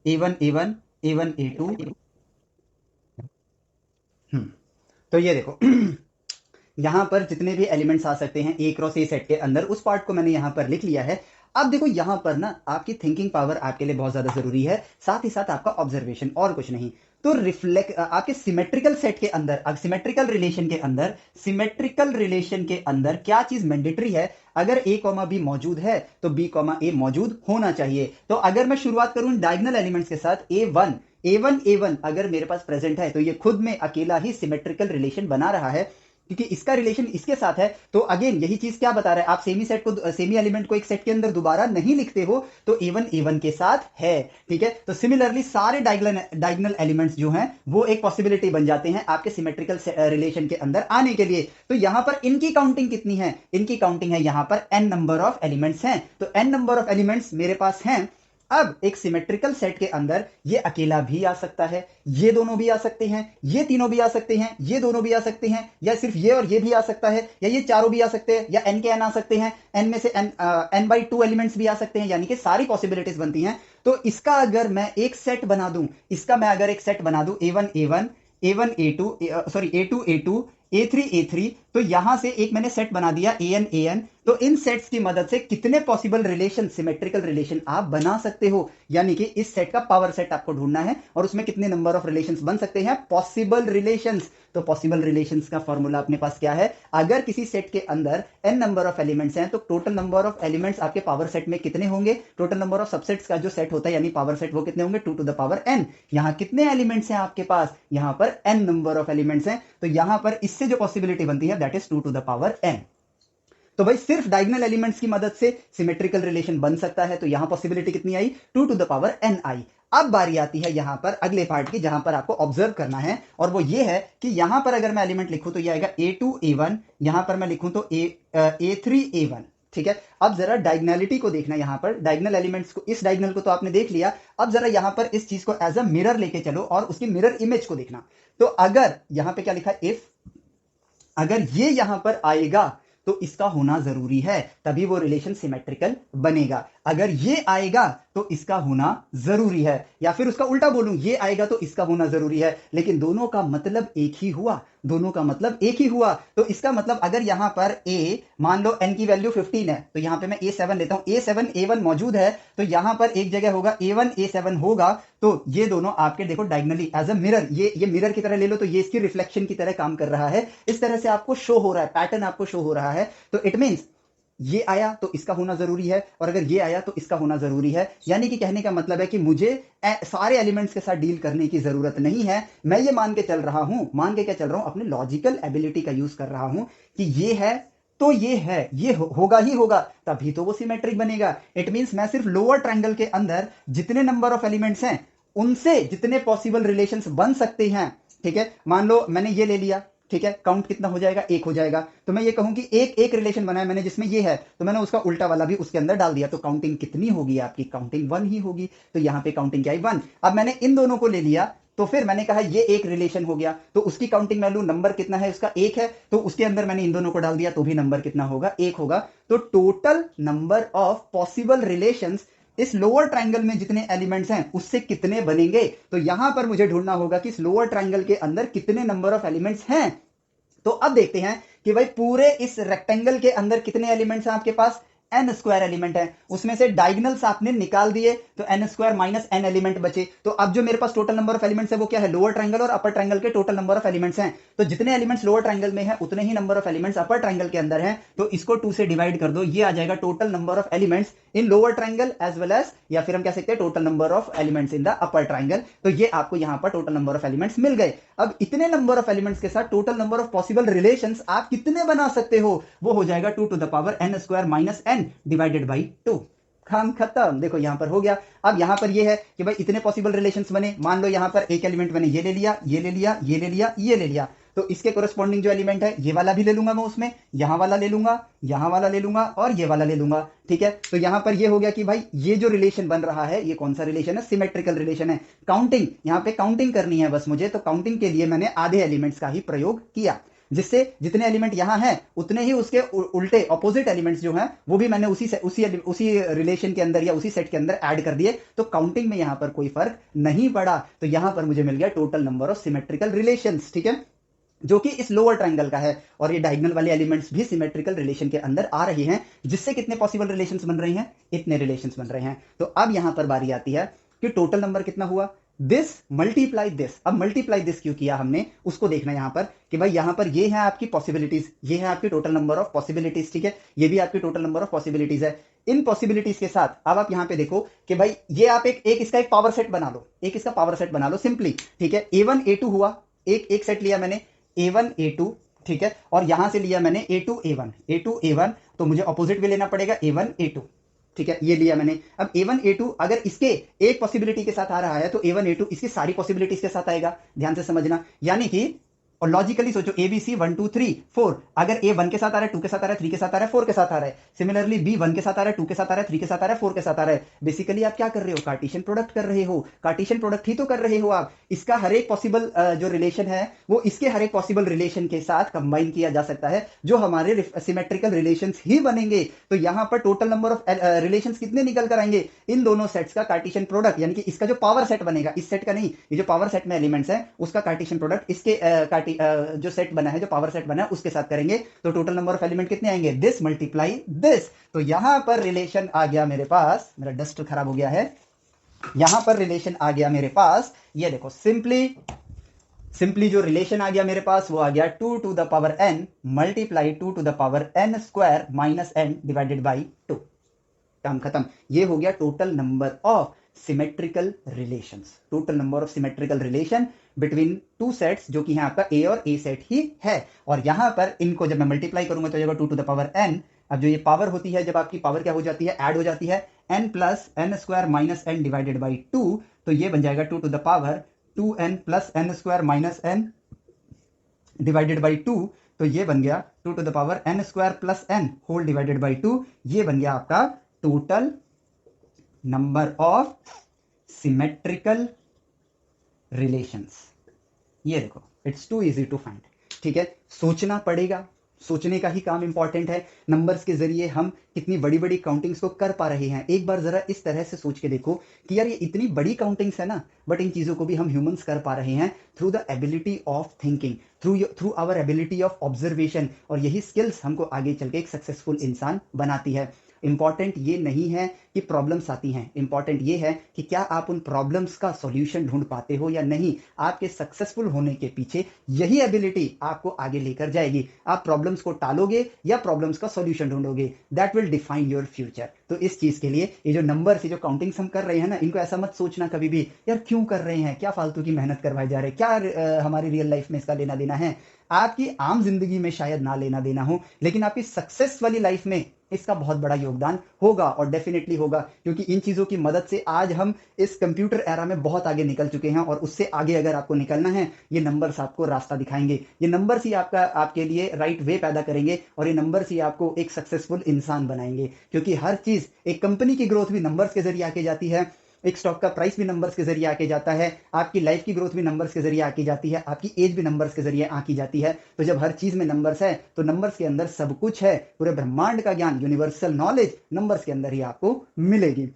A1 A1 A1 A2। तो ये देखो यहां पर जितने भी एलिमेंट्स आ सकते हैं A क्रॉस A सेट के अंदर, उस पार्ट को मैंने यहां पर लिख लिया है। अब देखो यहां पर ना आपकी थिंकिंग पावर आपके लिए बहुत ज्यादा जरूरी है, साथ ही साथ आपका ऑब्जर्वेशन, और कुछ नहीं। तो रिफ्लेक्ट आपके सिमेट्रिकल सेट के अंदर, सिमेट्रिकल रिलेशन के अंदर क्या चीज मैंडेटरी है, अगर A, B मौजूद है तो B, A मौजूद होना चाहिए। तो अगर मैं शुरुआत करूं डायगोनल एलिमेंट्स के साथ, A1 अगर मेरे पास प्रेजेंट है तो ये खुद में अकेला ही सिमेट्रिकल रिलेशन बना रहा है, क्योंकि इसका रिलेशन इसके साथ है। तो अगेन यही चीज क्या बता रहा है, आप सेमी एलिमेंट को एक सेट के अंदर दोबारा नहीं लिखते हो, तो A1 के साथ है, ठीक है। तो सिमिलरली सारे डायगोनल एलिमेंट्स जो हैं वो एक पॉसिबिलिटी बन जाते हैं आपके सिमेट्रिकल रिलेशन के अंदर आने के लिए। तो यहां पर इनकी काउंटिंग कितनी है, इनकी काउंटिंग है यहां पर n नंबर ऑफ एलिमेंट्स हैं, तो n नंबर ऑफ एलिमेंट्स मेरे पास हैं। अब एक सिमेट्रिकल सेट के अंदर ये अकेला भी आ सकता है, ये दोनों भी आ सकते हैं, ये तीनों भी आ सकते हैं, ये दोनों भी आ सकते हैं, या सिर्फ ये और ये भी आ सकता है, या ये चारों भी आ सकते हैं, या n के n आ सकते हैं, n में से n/2 एलिमेंट्स भी आ सकते हैं, यानी कि सारी पॉसिबिलिटीज बनती हैं। तो इसका अगर मैं एक सेट बना दूं, इसका मैं अगर एक सेट बना दूं A1 A1 A1 A2 sorry A2 A2 A3 A3, तो यहां से एक मैंने सेट बना दिया AN AN। तो इन सेट्स की मदद से कितने पॉसिबल रिलेशन, सिमेट्रिकल रिलेशन आप बना सकते हो, यानी कि इस सेट का पावर सेट आपको ढूंढना है और उसमें कितने नंबर ऑफ रिलेशंस बन सकते हैं, पॉसिबल रिलेशंस। तो पॉसिबल रिलेशंस का फॉर्मूला अपने पास क्या है, अगर किसी सेट के अंदर n नंबर ऑफ एलिमेंट्स हैं तो टोटल नंबर ऑफ एलिमेंट्स आपके पावर सेट में कितने होंगे, टोटल नंबर ऑफ सबसेट्स का जो सेट होता है यानी पावर सेट, वो कितने होंगे, 2 to the power n। यहां कितने एलिमेंट्स हैं आपके पास, यहां पर n नंबर ऑफ एलिमेंट्स हैं, तो यहां पर इससे जो पॉसिबिलिटी बनती है that is 2 to the power n। तो भाई सिर्फ डायगोनल एलिमेंट्स की मदद से सिमेट्रिकल रिलेशन बन सकता है, तो यहां पॉसिबिलिटी कितनी आई, 2 to the power n आई। अब बारी आती है यहां पर अगले पार्ट की, जहां पर आपको ऑब्जर्व करना है, और वो ये है कि यहां पर अगर मैं एलिमेंट लिखूं तो ये आएगा A2 A1, यहां पर मैं लिखूं तो A3 A1, ठीक है। अब जरा डायगोनलिटी को देखना, यहां पर डायगोनल एलिमेंट्स को, इस डायगोनल को तो आपने देख लिया, अब जरा यहां पर इस चीज को एज अ मिरर लेके चलो और उसकी मिरर इमेज को देखना। तो अगर यहां पे क्या लिखा है, इफ अगर ये यहां पर आएगा तो इसका होना जरूरी है, तभी वो रिलेशन सिमेट्रिकल बनेगा। अगर ये आएगा तो इसका होना जरूरी है, या फिर उसका उल्टा बोलूं, ये आएगा तो इसका होना जरूरी है, लेकिन दोनों का मतलब एक ही हुआ, दोनों का मतलब एक ही हुआ। तो इसका मतलब अगर यहां पर a, मान लो n की वैल्यू 15 है, तो यहां पे मैं a7 लेता हूं, a7 a1 मौजूद है, तो यहां पर एक जगह होगा a1 a7 होगा, तो ये दोनों आपके देखो डायगनली एज अ मिरर, ये मिरर की तरह ले लो, तो ये इसकी रिफ्लेक्शन की तरह काम कर रहा है, इस तरह से आपको शो हो रहा है, पैटर्न आपको शो हो रहा है। तो इट मींस ये आया तो इसका होना जरूरी है, और अगर ये आया तो इसका होना जरूरी है। यानी कि कहने का मतलब है कि मुझे सारे एलिमेंट्स के साथ डील करने की जरूरत नहीं है, मैं ये मान के चल रहा हूं, मान के क्या चल रहा हूं, अपने लॉजिकल एबिलिटी का यूज कर रहा हूं कि ये है तो ये है, ये होगा ही होगा, तभी तो वो सिमेट्रिक बनेगा। इट मींस मैं सिर्फ लोअर ट्रायंगल के अंदर जितने नंबर ऑफ एलिमेंट्स हैं उनसे जितने पॉसिबल रिलेशंस बन सकते हैं, ठीक है, मान लो मैंने ये ले लिया, ठीक है, काउंट कितना हो जाएगा, एक हो जाएगा, तो मैं ये कहूं कि एक एक रिलेशन बनाया मैंने जिसमें ये है, तो मैंने उसका उल्टा वाला भी उसके अंदर डाल दिया, तो काउंटिंग कितनी होगी आपकी, काउंटिंग 1 ही होगी। तो यहां पे काउंटिंग क्या है, 1। अब मैंने इन दोनों को ले लिया, तो फिर मैंने कहा ये एक रिलेशन हो गया, तो उसकी काउंटिंग मैं लू, नंबर कितना है उसका, एक है, तो उसके अंदर मैंने इन दोनों को डाल दिया, तो भी नंबर कितना होगा, एक होगा। तो total number of possible relations इस लोअर ट्रायंगल में जितने एलिमेंट्स हैं उससे कितने बनेंगे, तो यहां पर मुझे ढूंढना होगा कि इस लोअर ट्रायंगल के अंदर कितने नंबर ऑफ एलिमेंट्स हैं। तो अब देखते हैं कि भाई पूरे इस रेक्टेंगल के अंदर कितने एलिमेंट्स हैं आपके पास, एन स्क्वायर एलिमेंट है, उसमें से डायगनल्स आपने निकाल दिए, तो n square minus n element बचे। तो अब जो मेरे पास टोटल नंबर ऑफ एलिमेंट्स है वो क्या है, लोअर ट्रायंगल और अपर ट्रायंगल के टोटल नंबर ऑफ एलिमेंट्स हैं। तो जितने एलिमेंट्स लोअर ट्रायंगल में है उतने ही number of elements upper triangle के अंदर हैं, तो इसको 2 से डिवाइड कर दो, ये आ जाएगा total number of elements in lower triangle as well as, या फिर हम कह सकते हैं total number of elements in the upper triangle. तो ये आपको यहां पर टोटल नंबर ऑफ एलिमेंट्स मिल गए। अब इतने नंबर ऑफ एलिमेंट्स के साथ total number of possible relations आप कितने बना सकते हो, वो हो जाएगा 2 to the power n square minus n divided by 2। काम खत्म, देखो यहां पर हो गया। अब यहां पर ये है कि भाई इतने पॉसिबल रिलेशंस बने, मान लो यहां पर एक एलिमेंट मैंने ये ले लिया, ये ले लिया, ये ले लिया, ये ले लिया, तो इसके कोरेस्पॉन्डिंग जो एलिमेंट है ये वाला भी ले लूंगा मैं, उसमें यहां वाला ले लूंगा, यहां वाला ले लूंगा और ये वाला ले लूंगा, ठीक है। तो यहां पर ये हो गया कि भाई ये जो रिलेशन बन रहा है ये कौन सा रिलेशन है, सिमेट्रिकल रिलेशन है। काउंटिंग, यहां पे काउंटिंग करनी है बस मुझे, तो काउंटिंग के लिए मैंने आधे एलिमेंट्स का ही प्रयोग किया, जिससे जितने एलिमेंट यहां हैं उतने ही उसके उल्टे ऑपोजिट एलिमेंट्स जो हैं वो भी मैंने उसी रिलेशन के अंदर या उसी सेट के अंदर ऐड कर दिए, तो काउंटिंग में यहां पर कोई फर्क नहीं पड़ा। तो यहां पर मुझे मिल गया total number of symmetrical relations, ठीक है, जो कि इस लोअर ट्रायंगल का है, और ये डायगोनल वाले एलिमेंट्स भी सिमेट्रिकल रिलेशन के अंदर आ रहे हैं, जिससे कितने पॉसिबल रिलेशंस बन रहे हैं, इतने रिलेशंस बन रहे हैं। तो अब यहां पर बारी आती है कि टोटल नंबर कितना हुआ, दिस मल्टीप्लाई दिस। अब मल्टीप्लाई दिस क्यों किया हमने, उसको देखना यहां पर कि भाई यहां पर ये है आपकी पॉसिबिलिटीज, ये है आपकी टोटल नंबर ऑफ पॉसिबिलिटीज, ठीक है, ये भी आपकी टोटल नंबर ऑफ पॉसिबिलिटीज है। इन पॉसिबिलिटीज के साथ अब आप यहां पे देखो कि भाई ये आप एक इसका एक पावर सेट बना लो, एक इसका पावर सेट बना लो सिंपली, ठीक है। A1 A2 हुआ, एक सेट लिया मैंने A1 A2, ठीक है, और यहां से लिया मैंने A2 A1, A2 A1, तो मुझे ऑपोजिट भी लेना पड़ेगा A1 A2, ठीक है, ये लिया मैंने। अब A1 A2 अगर इसके एक पॉसिबिलिटी के साथ आ रहा है तो A1 A2 इसकी सारी पॉसिबिलिटीज के साथ आएगा, ध्यान से समझना। यानी कि और लॉजिकली सोचो ABC 1 2 3 4, अगर A 1 के साथ आ रहा है, 2 के साथ आ रहा है, 3 के साथ आ रहा है, 4 के साथ आ रहा है, सिमिलरली B 1 के साथ आ रहा है, 2 के साथ आ रहा है, 3 के साथ आ रहा है, 4 के साथ आ रहा है। बेसिकली आप क्या कर रहे हो, कार्टेशियन प्रोडक्ट कर रहे हो, कार्टेशियन प्रोडक्ट ही तो कर रहे हो आप। इसका हर एक पॉसिबल जो रिलेशन है वो इसके हर एक पॉसिबल रिलेशन के साथ कंबाइन किया जा सकता है, जो हमारे सिमेट्रिकल रिलेशंस ही बनेंगे। तो यहां पर टोटल नंबर ऑफ रिलेशंस कितने निकल कर आएंगे, इन दोनों सेट्स का कार्टेशियन प्रोडक्ट, यानी कि इसका जो पावर सेट बनेगा, इस सेट का नहीं, ये जो पावर सेट में एलिमेंट्स है उसका कार्टेशियन प्रोडक्ट इसके जो सेट बना है, जो पावर सेट बना है उसके साथ करेंगे, तो टोटल नंबर ऑफ एलिमेंट कितने आएंगे, दिस मल्टीप्लाई दिस। तो यहां पर रिलेशन आ गया मेरे पास, मेरा डस्ट खराब हो गया है, यहां पर रिलेशन आ गया मेरे पास, ये देखो सिंपली जो रिलेशन आ गया मेरे पास वो आ गया 2 to the power n multiply 2 to the power n square minus n divided by 2। काम खत्म, ये हो गया total number of symmetrical relations, total number of symmetrical relation between two sets, जो कि है आपका A और A सेट ही है। और यहां पर इनको जब मैं मल्टीप्लाई करूंगा तो जाएगा 2 टू द पावर n। अब जो ये पावर होती है, जब आपकी पावर क्या हो जाती है, ऐड हो जाती है, n plus n square minus n divided by 2, तो ये बन जाएगा 2 to the power 2n plus n square minus n divided by 2, तो ये बन गया 2 to the power n square plus n whole divided by 2। ये बन गया आपका total number of symmetrical relations. ये देखो, it's too easy to find, ठीक है, सोचना पड़ेगा, सोचने का ही काम इंपॉर्टेंट है। नंबर्स के जरिए हम कितनी बड़ी बड़ी काउंटिंग्स को कर पा रहे हैं। एक बार जरा इस तरह से सोच के देखो कि यार ये इतनी बड़ी काउंटिंग्स है ना, बट इन चीजों को भी हम ह्यूमंस कर पा रहे हैं through the ability of thinking, through our ability of observation. और यही स्किल्स हमको आगे चल के एक सक्सेसफुल इंसान बनाती है। इंपॉर्टेंट ये नहीं है कि प्रॉब्लम्स आती हैं, इंपॉर्टेंट ये है कि क्या आप उन प्रॉब्लम्स का सॉल्यूशन ढूंढ पाते हो या नहीं। आपके सक्सेसफुल होने के पीछे यही एबिलिटी आपको आगे लेकर जाएगी। आप प्रॉब्लम्स को टालोगे या प्रॉब्लम्स का सॉल्यूशन ढूंढोगे, that will define your future. तो इस चीज के लिए ये जो नंबर्स, ये जो काउंटिंग्स हम कर रहे हैं ना, इनको ऐसा मत सोचना कभी भी यार क्यों कर रहे हैं, क्या फालतू की मेहनत करवाए जा रहे हैं, क्या हमारी रियल लाइफ में इसका लेना देना है। आपकी आम जिंदगी में शायद ना लेना देना हो, लेकिन आपकी सक्सेस वाली लाइफ में इसका बहुत बड़ा योगदान होगा और डेफिनेटली होगा, क्योंकि इन चीजों की मदद से आज हम इस कंप्यूटर एरा में बहुत आगे निकल चुके हैं। और उससे आगे अगर आपको निकलना है, ये नंबर्स आपको रास्ता दिखाएंगे, ये नंबर्स ही आपके लिए राइट वे पैदा करेंगे और ये नंबर्स ही आपको एक सक्सेसफुल इंसान बनाएंगे। क्योंकि हर चीज, एक कंपनी की ग्रोथ भी नंबर्स के जरिए आके जाती है, एक स्टॉक का प्राइस भी नंबर्स के जरिए आके जाता है, आपकी लाइफ की ग्रोथ भी नंबर्स के जरिए आकी जाती है, आपकी एज भी नंबर्स के जरिए आकी जाती है। तो जब हर चीज में नंबर्स है तो नंबर्स के अंदर सब कुछ है, पूरे ब्रह्मांड का ज्ञान, यूनिवर्सल नॉलेज नंबर्स के अंदर ही आपको मिलेगी।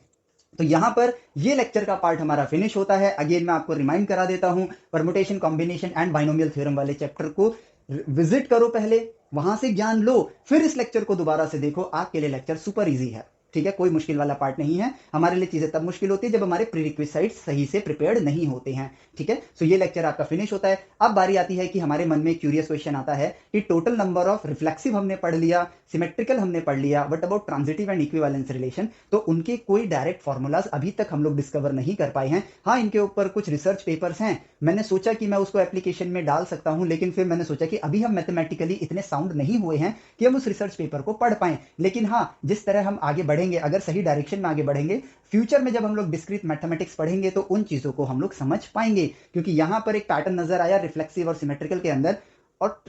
तो यहां पर ये लेक्चर का पार्ट हमारा फिनिश होता है। अगेन मैं आपको रिमाइंड करा देता हूं, permutation, combination and binomial theorem वाले चैप्टर को विजिट करो पहले, वहां से ज्ञान लो, फिर इस लेक्चर को दोबारा से देखो। आपके लिए लेक्चर सुपर इजी है, ठीक है, कोई मुश्किल वाला पार्ट नहीं है। हमारे लिए चीजें तब मुश्किल होती है जब हमारे प्रीरिक्विजिट्स सही से प्रिपेयर्ड नहीं होते हैं, ठीक है। सो ये लेक्चर आपका फिनिश होता है। अब बारी आती है कि हमारे मन में क्यूरियस क्वेश्चन आता है कि टोटल नंबर ऑफ रिफ्लेक्सिव हमने पढ़ लिया, सिमेट्रिकल हमने पढ़ लिया, but about transitive and equivalence relation, तो उनके कोई डायरेक्ट फॉर्मूलाज अभी तक हम लोग डिस्कवर नहीं कर पाए हैं। हाँ, इनके ऊपर कुछ रिसर्च पेपर्स हैं, मैंने सोचा कि मैं उसको एप्लीकेशन में डाल सकता हूं, लेकिन फिर मैंने सोचा कि अभी हम मैथमेटिकली इतने साउंड नहीं हुए हैं कि हम उस रिसर्च पेपर को पढ़ पाए। लेकिन हाँ, जिस तरह हम आगे बढ़ेंगे, अगर सही डायरेक्शन में आगे बढ़ेंगे, फ्यूचर में जब हम लोग डिस्क्रीट मैथमेटिक्स पढ़ेंगे तो उन चीजों को हम लोग समझ पाएंगे। क्योंकि यहां पर एक पैटर्न नजर आया रिफ्लेक्सिव और सिमेट्रिकल के अंदर, और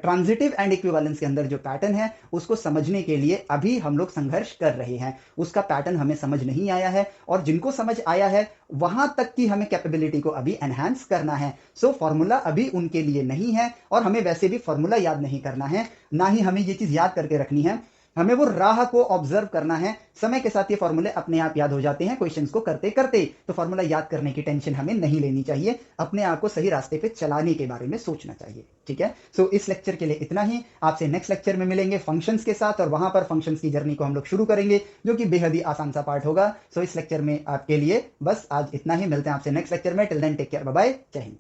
ट्रांजिटिव एंड इक्विवेलेंस के अंदर जो पैटर्न है उसको समझने के लिए अभी हम लोग संघर्ष कर रहे हैं। उसका पैटर्न हमें समझ नहीं आया है, और जिनको समझ आया है वहां तक की हमें कैपेबिलिटी को अभी एनहांस करना है। सो फॉर्मूला अभी उनके लिए नहीं है, और हमें वैसे भी फॉर्मूला याद नहीं करना है, ना ही हमें ये चीज याद करके रखनी है। हमें वो राह को ऑब्जर्व करना है। समय के साथ ये फॉर्मूले अपने आप याद हो जाते हैं क्वेश्चंस को करते करते, तो फॉर्मूला याद करने की टेंशन हमें नहीं लेनी चाहिए, अपने आप को सही रास्ते पे चलाने के बारे में सोचना चाहिए, ठीक है। सो इस लेक्चर के लिए इतना ही। आपसे नेक्स्ट लेक्चर में मिलेंगे फंक्शंस के साथ, और वहां पर फंक्शंस की जर्नी को हम लोग शुरू करेंगे, जो कि बेहद ही आसान सा पार्ट होगा। सो इस लेक्चर में आपके लिए बस आज इतना ही। मिलते हैं आपसे नेक्स्ट लेक्चर में। Till then take care, bye bye, जय हिंद।